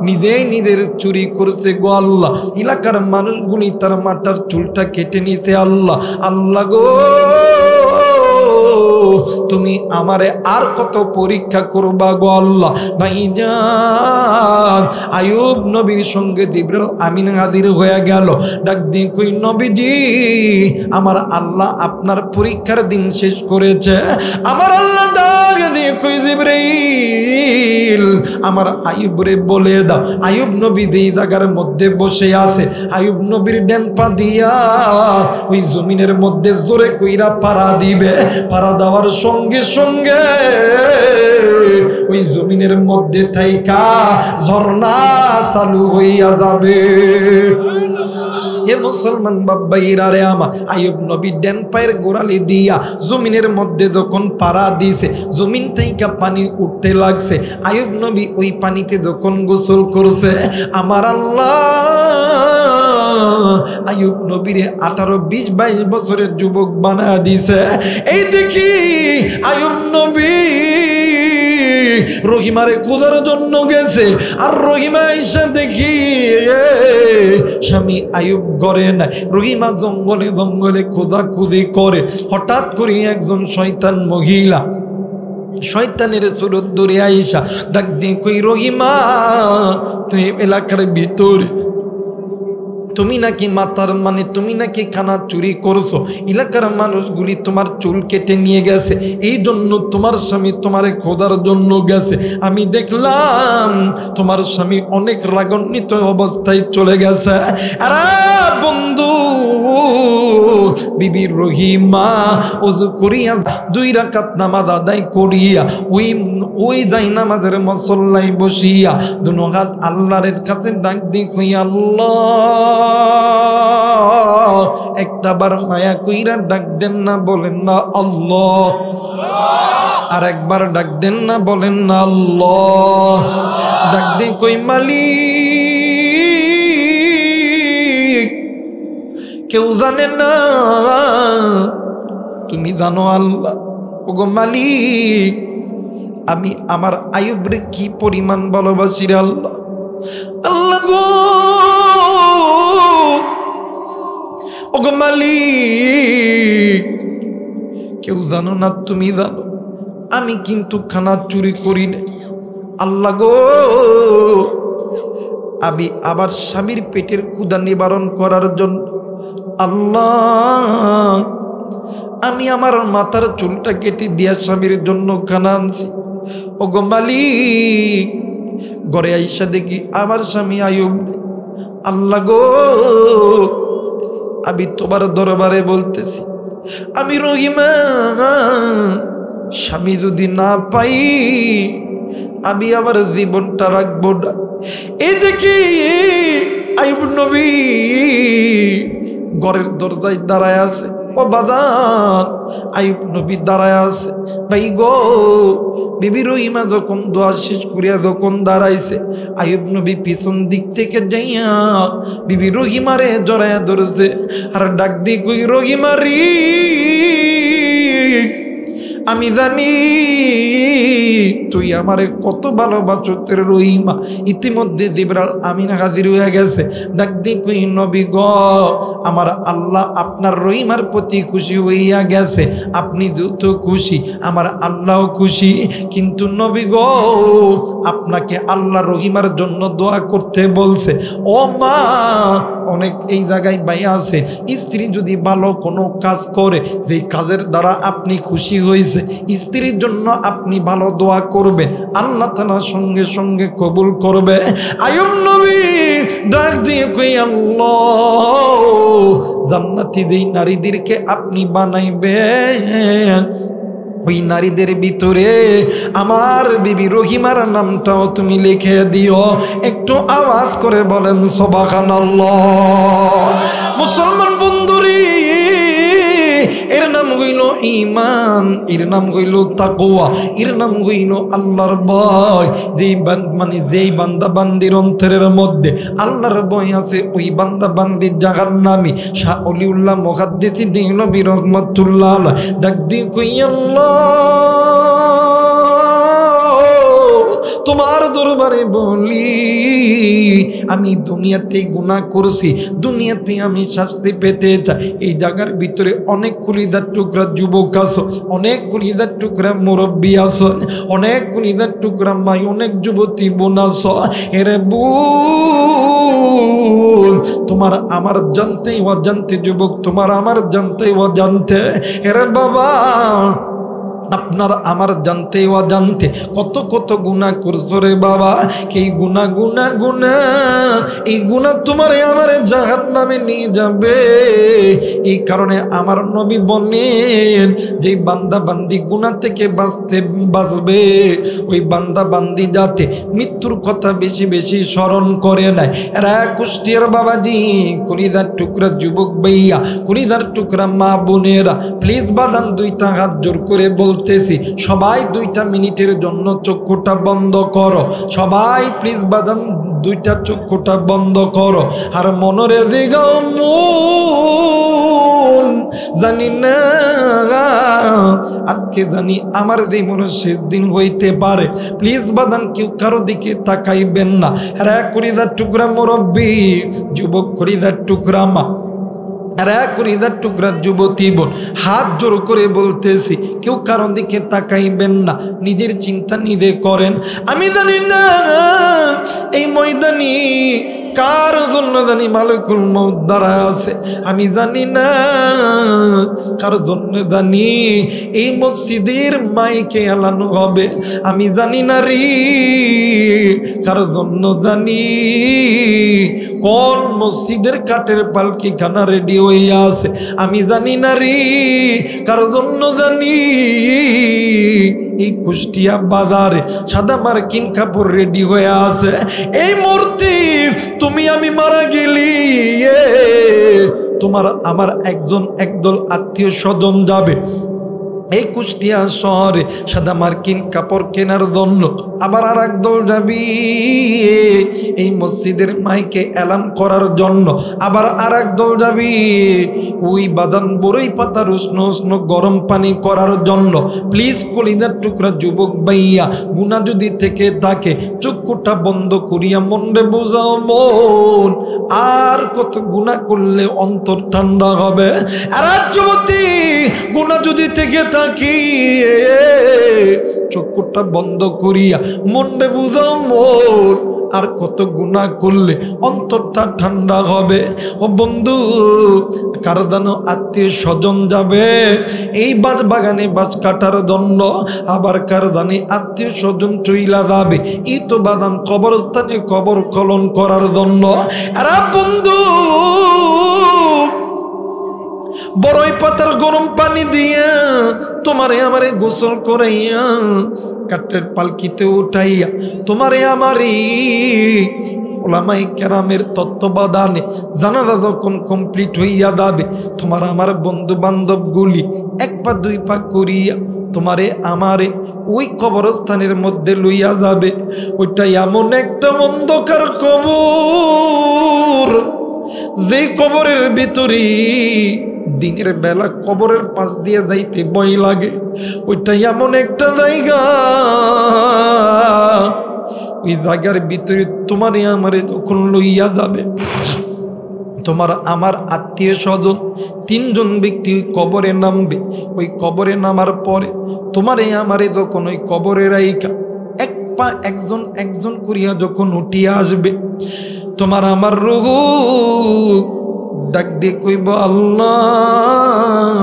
নিজেই নিজের চুরি করছে গো আল্লাহ। এলাকার মানুষগুলি তার মাথার চুলটা কেটে নিতে আল্লাহ। আল্লাহ গো তুমি আমারে আর কত পরীক্ষা করবা গো আল্লাহ। ভাইজান আইয়ুব নবীর সঙ্গে জিবরাইল আমিন হাজির হয়ে গেল। ডাক দিয়ে কই নবীজি, আমার আল্লাহ আপনার পরীক্ষার দিন শেষ করেছে। আমার আল্লাহ ডাক দিয়ে কই জিবরাইল, আমার আইয়ুবরে বলে দাও আইয়ুব নবী যেই জায়গার মধ্যে বসে আছে, আইয়ুব নবীর ডান পা দিয়া ওই জমিনের মধ্যে জোরে কইরা পাড়া দিবে। পাড়া দেওয়ার সঙ্গে সঙ্গে ওই জমিনের মধ্যে থাইকা ঝর্ণা চালু হইয়া যাবে। এ মুসলমান বাবাইরা রে আমার, আইয়ুব নবী ডান পায়ের গোড়ালি দিয়া জমিনের মধ্যে যখন পাড়া দিছে, জমিন থেকে পানি উঠতে লাগছে। আইয়ুব নবী ওই পানিতে যখন গোসল করছে, আমার আল্লাহ আইয়ুব নবীরে 18, 20, 22 বছরের যুবক বানায়া দিছে। এই দেখি আইয়ুব নবী রহিমারে ক্ষুধার জন্য গেছে, আর রহিমা আইসা দেখি স্বামী আইয়ুব ঘরে নাই। রহিমা জঙ্গলে জঙ্গলে খোদাখুদি করে। হঠাৎ করে একজন শয়তান মহিলা শয়তানের সুরত ধরে আইসা ডাক দিয়ে কই রহিমা, তুই এলাকার ভিতরে তুমি নাকি মাতার মানে তুমি নাকি খানা চুরি করছো, এলাকার মানুষগুলি তোমার চুল কেটে নিয়ে গেছে, এই জন্য তোমার স্বামী তোমারে খোদার জন্য গেছে। আমি দেখলাম তোমার স্বামী অনেক রাগান্বিত অবস্থায় চলে গেছে। আরে বন্ধু বিবি রহিমা ওযু করিয়া 2 রাকাত নামাজ আদায় করিয়া ওই যাই নামাজের মুসল্লায় বসিয়া দুনো হাত আল্লাহর কাছে ডাক দিয়ে কই আল্লাহ, একটা বার মায়া কইরা ডাক দেন না, বলেন না আল্লাহ। আর একবার ডাক দেন না, বলেন না আল্লাহ। ডাক দিয়ে কই মালিক, কেউ জানে না, তুমি জানো আল্লাহ। ওগো মালিক, আমি আমার আইয়ুবরে কি পরিমাণ ভালোবাসি রে আল্লাহ। আল্লাহ গো, ওগো মালিক, কেউ জানো না, তুমি জানো। আমি কিন্তু খানা চুরি করি না আল্লাহ গো। আমি আবার স্বামীর পেটের ক্ষুধা নিবারণ করার জন্য আল্লাহ আমি আমার মাথার চুলটা কেটে দিয়া স্বামীর জন্য খানা আনছি। ওগো মালিক, ঘরে আইসা দেখি আমার স্বামী আইয়ুব নেই। আল্লাহ গো, আমি তোমার দরবারে বলতেছি, আমি রহিমা স্বামী যদি না পাই আমি আমার জীবনটা রাখবো না। এই দেখি আইয়ুব নবী ঘরের দরজায় দাঁড়ায় আছে। ও বাদান, আইয়ুব নবী দাঁড়ায় আছে। ভাই গো, বিবি রহিমা যখন দোয়া শেষ করিয়া যখন দাঁড়াইছে, আইয়ুব নবী পিছন দিক থেকে যাইয়া বিবি রহিমারে জড়াইয়া ধরছে আর ডাক দিয়ে কই, রহিমারি, আমি জানি তুই আমারে কত ভালোবাসো তোর রহিমা। ইতিমধ্যে জিবরাইল আমিন হাজির হয়ে গেছে। ডাক দিয়ে কই, নবী গো, আমার আল্লাহ আপনার রহিমার প্রতি খুশি হইয়া গেছে। আপনি যত খুশি আমার আল্লাহও খুশি। কিন্তু নবী গো, আপনাকে আল্লাহ রহিমার জন্য দোয়া করতে বলছে। ও মা, অনেক এই জায়গায় ভাই আছে, স্ত্রী যদি ভালো কোনো কাজ করে, যেই কাজের দ্বারা আপনি খুশি হয়েছে, স্ত্রীর জন্য আপনি ভালো দোয়া করবেন, আল্লাহ তাআলা সঙ্গে সঙ্গে কবুল করবে। আইয়ুব নবী ডাক দিয়ে কই, আল্লাহ জান্নাতি যেই নারীদেরকে আপনি বানাইবেন, ওই নারীদের ভিতরে আমার বিবি রহিমার নামটাও তুমি লিখে দিও। একটু আওয়াজ করে বলেন সুবহানাল্লাহ। মুসলমান বন্ধুরে, এর নাম হইল ঈমান, এর নাম হইল তাকওয়া, এর নাম হইল আল্লাহর ভয়। যেই বান্দা বান্দির অন্তরের মধ্যে আল্লাহর ভয় আছে, ওই বান্দা বান্দির জাহান্নামী। শাহ ওলিউল্লাহ মুহাদ্দিস নবী রাহমাতুল্লাহ আলাইহি ডাক দিয়ে কই, আল্লাহ তোমার দরবারে বলি, আমি দুনিয়াতে গুনাহ করছি, দুনিয়াতে আমি শাস্তি পেতে চাই। এই জায়গার ভিতরে অনেক কলিজার টুকরা যুবক আছো, অনেক কলিজার টুকরা মুরব্বী আছো, অনেক কলিজার টুকরা মাই, অনেক যুবতী বোন আছো। এরে বোন, তোমার আমার জানতে অজান্তে, যুবক তোমার আমার জানতে অজান্তে, এরে বাবা আপনার আমার জানতে অজান্তে কত কত গুনাহ করছো রে বাবা। এই গুনাহ গুনাহ গুনাহ, এই গুনাহ তোমারে আমারে জাহান্নামে নিয়ে যাবে। এই কারণে আমার নবী বলেন, যে বান্দা বান্দি গুনাহ থেকে বাঁচবে, ওই বান্দা বান্দি যাতে মৃত্যুর কথা বেশি বেশি স্মরণ করে নাই। এরা কুষ্টিয়ার বাবাজি, কলিজার টুকরা যুবক ভাইয়া, কলিজার টুকরা মা বোনেরা, প্লিজ বাদান দুইটা হাত জোর করে বলতেছি, সবাই 2 মিনিটের জন্য চক্ষুটা বন্ধ করো। সবাই প্লিজ বাদান 2টা চক্ষুটা বন্ধ করো। আর মনরে দিগাও, মন জানি না আজকে জানি আমার জীবনের শেষ দিন হইতে পারে। প্লিজ বাদান কেউ কারো দিকে তাকাইবেন না। রে কলিজার টুকরা মুরব্বী, যুবক কলিজার টুকরা মা, আর এক কলিজার টুকরা যুবতী বোন, হাত জোর করে বলতেছি, কেউ কারণ দিকে তাকাইবেন না, নিজের চিন্তা নিজে করেন। আমি জানি না এই ময়দানি কার জন্য জানি মালিকুল মউত দাঁড়ায় আছে, আমি জানি না কার জন্য জানি এই মসজিদের মাইকে এলানো হবে, আমি জানি না রে কার জন্য জানি কোন মসজিদের কাঠের পালকি খানা রেডি হইয়া আছে, আমি জানি না রে কার জন্য জানি এই কুষ্টিয়া বাজারে সাদা মার্কিন কাপড় রেডি হয়ে আছে। এই মূর্তি তুমি আমি মারা গেলি, তোমার আমার একজন একদল আত্মীয় স্বজন যাবে, এই কুষ্টিয়া শহরে সাদা মার্কিন কাপড় কেনার জন্য আবার আর এক দল যাবি এই মসজিদের মাইকে এলান করার জন্য, আবার আর এক দল যাবি ওই বাদান বড়ই পাতার উষ্ণ উষ্ণ গরম পানি করার জন্য। প্লিজ কলিজার টুকরা যুবক ভাইয়া, গুনাহ যদি থেকে থাকে চক্ষুটা বন্ধ করিয়া মনরে বুঝাও মন, আর কত গুনাহ করলে অন্তর ঠান্ডা হবে। আর যুবতী, গুনাহ যদি থেকে থাকি চক্ষুটা বন্ধ করিয়া মনরে বুঝাও মন, আর কত গুনাহ করলে অন্তরটা ঠান্ডা হবে। ও বন্ধু, কারদানো আত্মীয় স্বজন যাবে এই বাজ বাগানে বাজ কাটার জন্য, আবার কারদানে আত্মীয় স্বজন চইলা যাবে এই তো বাদান কবরস্থানে কবর খনন করার জন্য। আরে বন্ধু, বড়ই পাতার গরম পানি দিয়া তোমারে আমারে গোসল করাইয়া কাঠের পালকিতে উঠাইয়া তোমারে আমারে ওলামায়ে কেরামের তত্ত্বাবধানে জানাজা যখন কমপ্লিট হইয়া যাবে, তোমার আমার বন্ধু বান্ধব গুলি এক পা দুই পা করিয়া তোমারে আমারে ওই কবরস্থানের মধ্যে লইয়া যাবে। ওইটা এমন একটা অন্ধকার কবর, যে কবরের ভিতরে দিনের বেলা কবরের পাশ দিয়ে যাইতে ভয় লাগে। ওইটা এমন একটা জায়গা, ওই জায়গার ভিতরে তোমারে আমারে যখন লইয়া যাবে, তোমার আমার আত্মীয় স্বজন তিনজন ব্যক্তি ওই কবরে নামবে। ওই কবরে নামার পরে তোমারে আমারে যখন ওই কবরে রাইখা এক পা একজন একজন করিয়া যখন উঠিয়া আসবে, তোমার আমার রূহ ডাক দিয়ে কইব আল্লাহ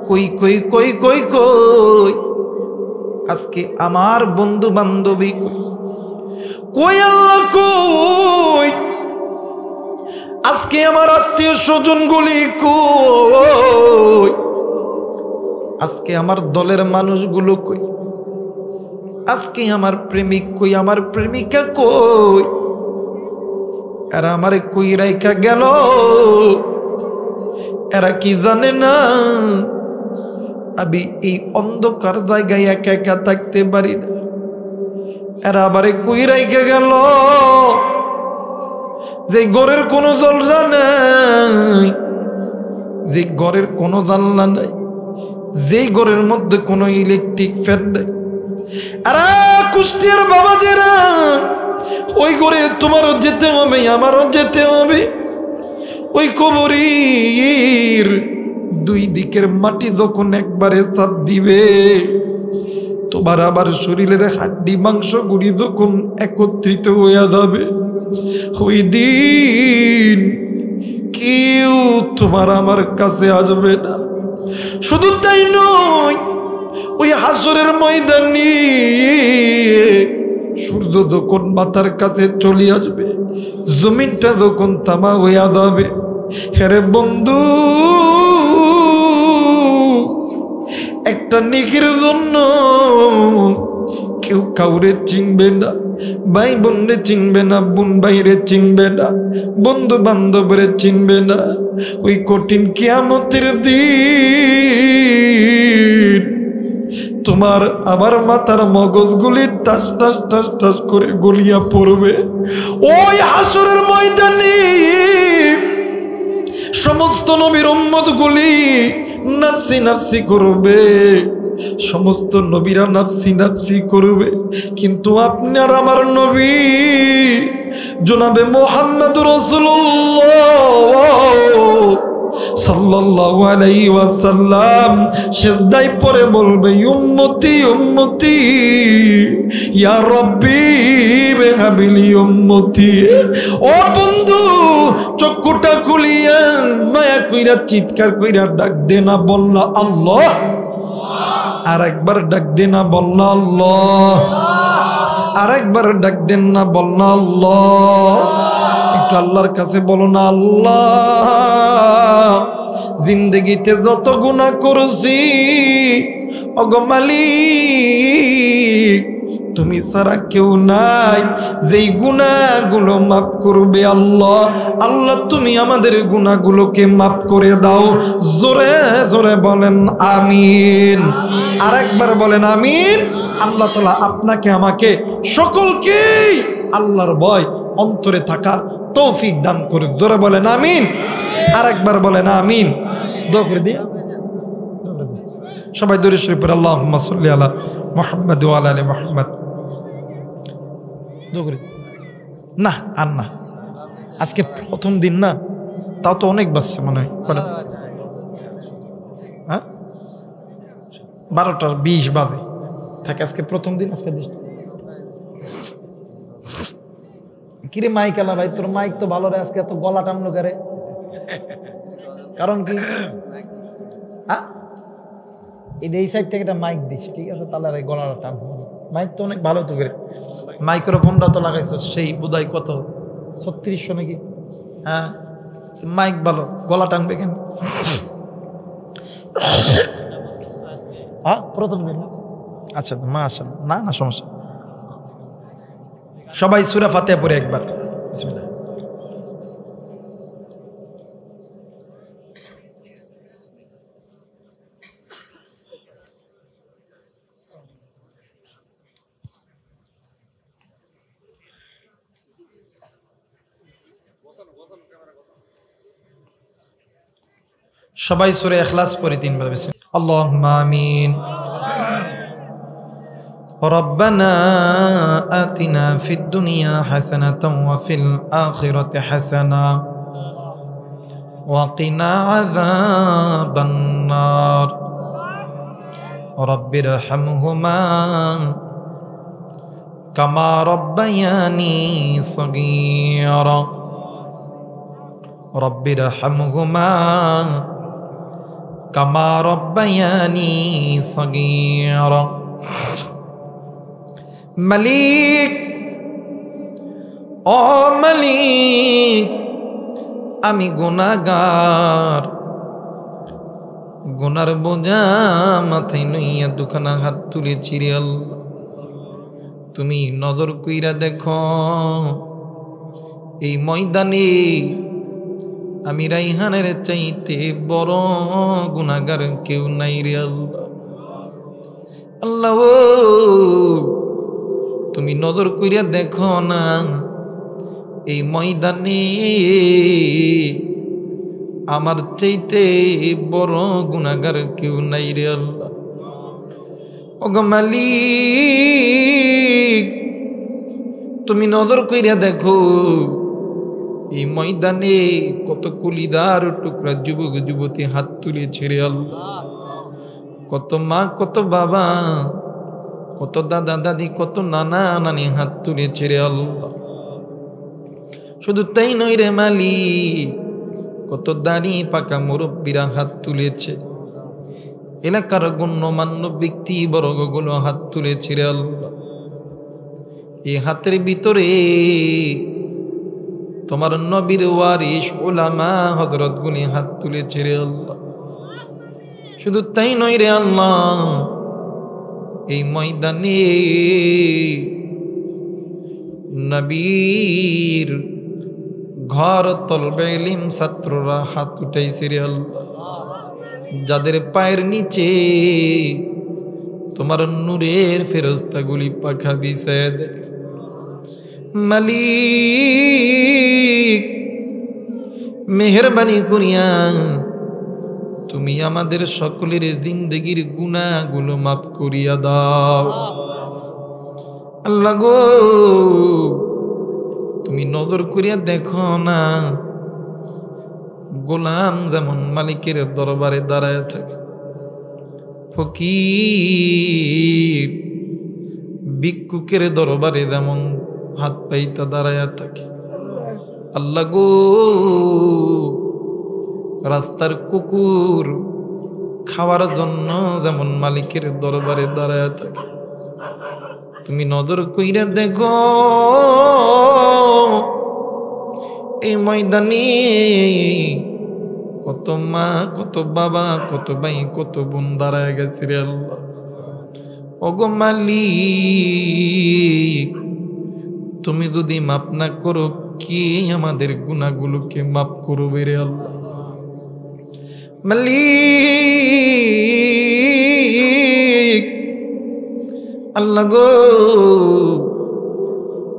কই কই কই কই কই, আজকে আমার বন্ধু বান্ধবী কই, কই আল্লাহ কই, আজকে আমার আত্মীয় স্বজন গুলি কই, আজকে আমার দলের মানুষগুলো কই, আজকে আমার প্রেমিক কই, আমার প্রেমিকা কই, এরা আমারে কই রাইখা গেল। এরা কি জানে না আমি এই অন্ধকার জায়গায় একা একা থাকতে পারি না। এরা আমারে কই রাইখা গেল যে ঘরের কোনো দরজা নাই, যে ঘরের কোনো জানলা নাই, যে ঘরের মধ্যে কোনো ইলেকট্রিক ফ্যান নাই। আরে কুষ্টিয়ার বাবাজেরা, ওই ঘরে তোমারও যেতে হবে, আমারও যেতে হবে। ওই কবরের দুই দিকের মাটি যখন একবারে চাপ দিবে, তোমার আবার শরীরের হাড্ডি মাংস গুড়ি যখন একত্রিত হয়ে যাবে, ওই দিন কেউ তোমার আমার কাছে আসবে না। শুধু তাই নয়, ওই হাসরের ময়দানে সূর্য যখন মাথার কাছে চলে আসবে, জমিনটা যখন তামা হইয়া যাবে, হেরে বন্ধু একটা নেকির জন্য কেউ কাউরে চিনবে না, ভাই বোনরে চিনবে না, বোন ভাইরে চিনবে না, বন্ধু বান্ধবরে চিনবে না। ওই কঠিন কিয়ামতের দিন তোমার আবার মাথার মগজগুলি টাস টাস টাস টাস করে গলিয়া পড়বে। ওই হাসরের ময়দানে সমস্ত নবীর উম্মতগুলি নাফসি নাফসি করবে, সমস্ত নবীরা নাফসি নাফসি করবে, কিন্তু আপনার আমার নবী জনাবে মুহাম্মদুর রাসূলুল্লাহ সাল্লাল্লাহু আলাইহি ওয়াসাল্লাম সিজদায় পড়ে বলবে উম্মতি উম্মতি ইয়া রাব্বি বিহাবিলি উম্মতি। ও বন্ধু, চক্ষুটা খুলিয়া মায়া কইরা চিৎকার কইরা ডাক দে না, বললা আল্লাহ। আর একবার ডাক দে না, বললা আল্লাহ। আর একবার ডাক দেন না, বললা আল্লাহ। একটু আল্লাহর কাছে বলো না, আল্লাহ জিন্দগিতে যত গুনাহ করেছি ওগো মালিক তুমি ছাড়া কেউ নাই যেই গুনাহগুলো মাফ করবে। আল্লাহ আল্লাহ তুমি আমাদের গুনাহগুলোকে মাফ করে দাও। জোরে জোরে বলেন আমিন। আরেকবার বলেন আমিন। আল্লাহ তাআলা আপনাকে আমাকে সকলকেই আল্লাহর ভয় অন্তরে থাকার তৌফিক দান করুক। জোরে বলেন আমিন। আরেকবার বলেন আমিন। দোয়া করে দিই সবাই দরুদ শরীফ পড়ে আল্লাহুম্মা সাল্লি আলা মুহাম্মাদ ওয়া আলা আলি মুহাম্মাদ। দোয়া করে না আর না, আজকে প্রথম দিন না, তাও তো অনেক বাজছে মনে হয়। হ্যাঁ 12:20 বাজে থাকে, আজকে প্রথম দিন। আজকে কিরে মাইক আলা ভাই, তোর মাইক তো ভালো রে, আজকে এত গলা টানলো করে, কারণ কি? হ্যাঁ এই সাইড থেকে একটা মাইক দিস, ঠিক আছে, তাহলে গলাটা টান। মাইক তো অনেক ভালো তো করে, মাইক্রোফোনটা তো লাগাইছ সেই বোধহয় কত 3600 নাকি? হ্যাঁ মাইক ভালো, গলা টানবে কেন? হ্যাঁ প্রথম দিন। আচ্ছা মাশাআল্লাহ, না না সমস্যা। সবাই সূরা ফাতিহা পড়ে একবার বিসমিল্লাহ। সবাই সূরা ইখলাস পড়ে 3 বার বিসমিল্লাহ। আল্লাহুম্মা আমিন। ربنا آتنا في الدنيا حسنة وفي الآخرة حسنة وقنا عذاب النار رب ارحمهما كما ربياني صغيرا رب ارحمهما كما ربياني صغيرا মালিক ও মালিক, আমি গুনাহগার, গুনার বোঝা মাথায় লইয়া দুখানা হাত তুলেছি রে আল্লাহ। তুমি নজর কইরা দেখো এই ময়দানে আমি রাইহানের চাইতে বড় গুনাহগার কেউ নাই রে আল্লাহ। আল্লাহ তুমি নজর কইরা দেখো না এই ময়দানে আমার চাইতে বড় গুনাহগার কেউ নাই রে আল্লাহ। ওগো মালিক তুমি নজর কইরা দেখো এই ময়দানে কত কলিদার টুকরা যুবক যুবতী হাত তুলেছে রে আল্লাহ। কত মা, কত বাবা, কত দাদা দাদি, কত নানা নানি হাত তুলেছে রে আল্লাহ। শুধু তাই নয় রে মালিক, কত দাড়ি পাকা মুরব্বীরা হাত তুলেছে, এলাকার গণ্যমান্য ব্যক্তি বর্গগুলো হাত তুলেছে রে আল্লাহ। এই হাতের ভিতরে তোমার নবীর ওয়ারিস উলামা হযরত গুনি হাত তুলেছে রে আল্লাহ। শুধু তাই নয় রে আল্লাহ, এই ময়দানে নবীর ঘর তলবে ইলম ছাত্ররা হাত উঠাইছে রে আল্লাহ, যাদের পায়ের নিচে তোমার নূরের ফেরেশতাগুলি পাখা বিছায় দেয়। মালিক মেহেরবানি করিয়া তুমি আমাদের সকলের জিন্দেগির গুনাহগুলো মাফ করিয়া দাও। আল্লাহ গো তুমি নজর করিয়া দেখো না গোলাম যেমন মালিকের দরবারে দাঁড়ায় থাকে, ফকির ভিক্ষুকের দরবারে যেমন হাত পাইতা দাঁড়ায় থাকে। আল্লাহ গো রাস্তার কুকুর খাওয়ার জন্য যেমন মালিকের দরবারে দাঁড়ায় থাকে, তুমি নজর কইরা দেখো এই ময়দানে কত মা, কত বাবা, কত ভাই, কত বোন দাঁড়ায় গেছে রে আল্লাহ। ওগো মালিক তুমি যদি মাফ না করো কে আমাদের গুনাহগুলোকে মাফ করবে রে আল্লাহ। মালিক আল্লাহ গো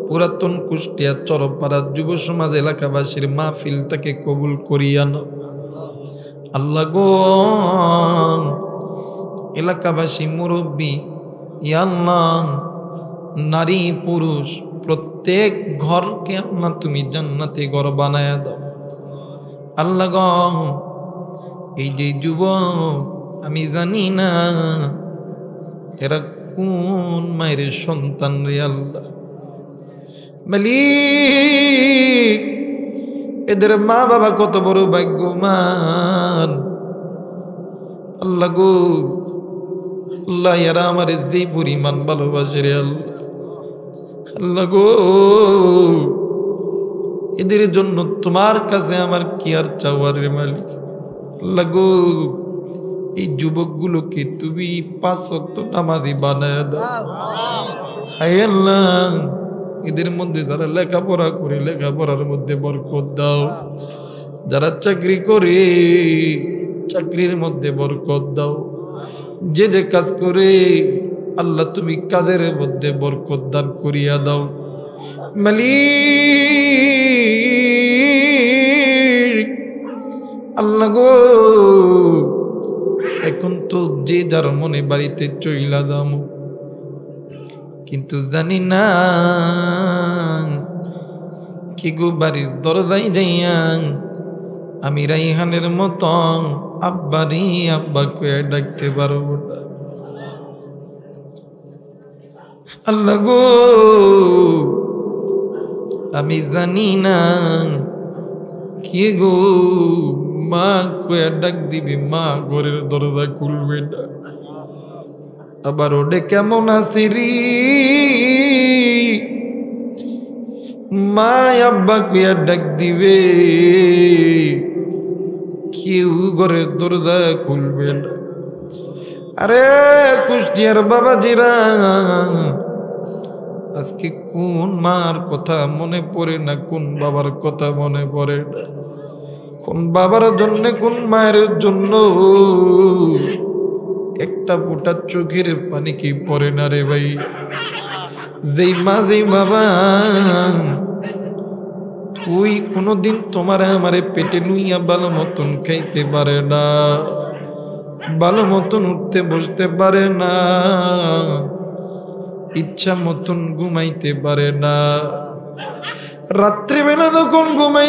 পুরাতন কুষ্টিয়া চরপাড়া যুব সমাজ এলাকাবাসীর মাহফিলটাকে কবুল করিয়া নাও আল্লাহ গো। এলাকাবাসী মুরব্বী ইয়া আল্লাহ নারী পুরুষ প্রত্যেক ঘরকে আল্লাহ তুমি জান্নাতে ঘর বানায়া দাও আল্লাহ গো। এই যে যুবক আমি জানি না এরা কোন মায়ের সন্তান রে আল্লাহ। মালিক এদের মা বাবা কত বড় ভাগ্যবান আল্লাহ গো। আল্লাহ এরা আমার যে পরিমাণ ভালোবাসে রে আল্লাহ। আল্লাহ গো এদের জন্য তোমার কাছে আমার কি আর চাওয়ার রে মালিক। আল্লাহ গো এই যুবকগুলোকে তুমি 5 ওয়াক্ত নামাজি বানায় দাও হায় আল্লাহ। এদের মধ্যে যারা লেখাপড়া করে লেখাপড়ার মধ্যে বরকত দাও, যারা চাকরি করে চাকরির মধ্যে বরকত দাও, যে যে কাজ করে আল্লাহ তুমি কাদের মধ্যে বরকত দান করিয়া দাও মালিক। আল্লাহ গো এখন তো যে যার মনে বাড়িতে চইলা দাম, কিন্তু জানি না কি গো বাড়ির দরজায় যাইয়া আমি রাইহানের মতন আব্বারি আব্বা কয়ে ডাকতে পারবো না। আল্লাহ গো আমি জানি না কি গো মা কয়ে ডাক দিবি, মা ঘরের দরজা খুলবে না। আবার ওডে কেমন আসিরি মা আব্বা কইয়া ডাক দিবে, কেউ ঘরের দরজা খুলবে না। আরে কুষ্টিয়ার বাবাজিরা আজকে কোন মার কথা মনে পড়ে না, কোন বাবার কথা মনে পড়ে না, কোন বাবার জন্য কোন মায়ের জন্য একটা ফোঁটা চোখের পানি কি পড়ে না রে ভাই। যেই মা যেই বাবা তুই কোনোদিন তোমার আমারে পেটে নুইয়া ভালো মতন খাইতে পারে না, ভালো মতন উঠতে বসতে পারে না, ইচ্ছা মতন ঘুমাইতে পারে না। রাত্রিবেলা যখন ঘুমাই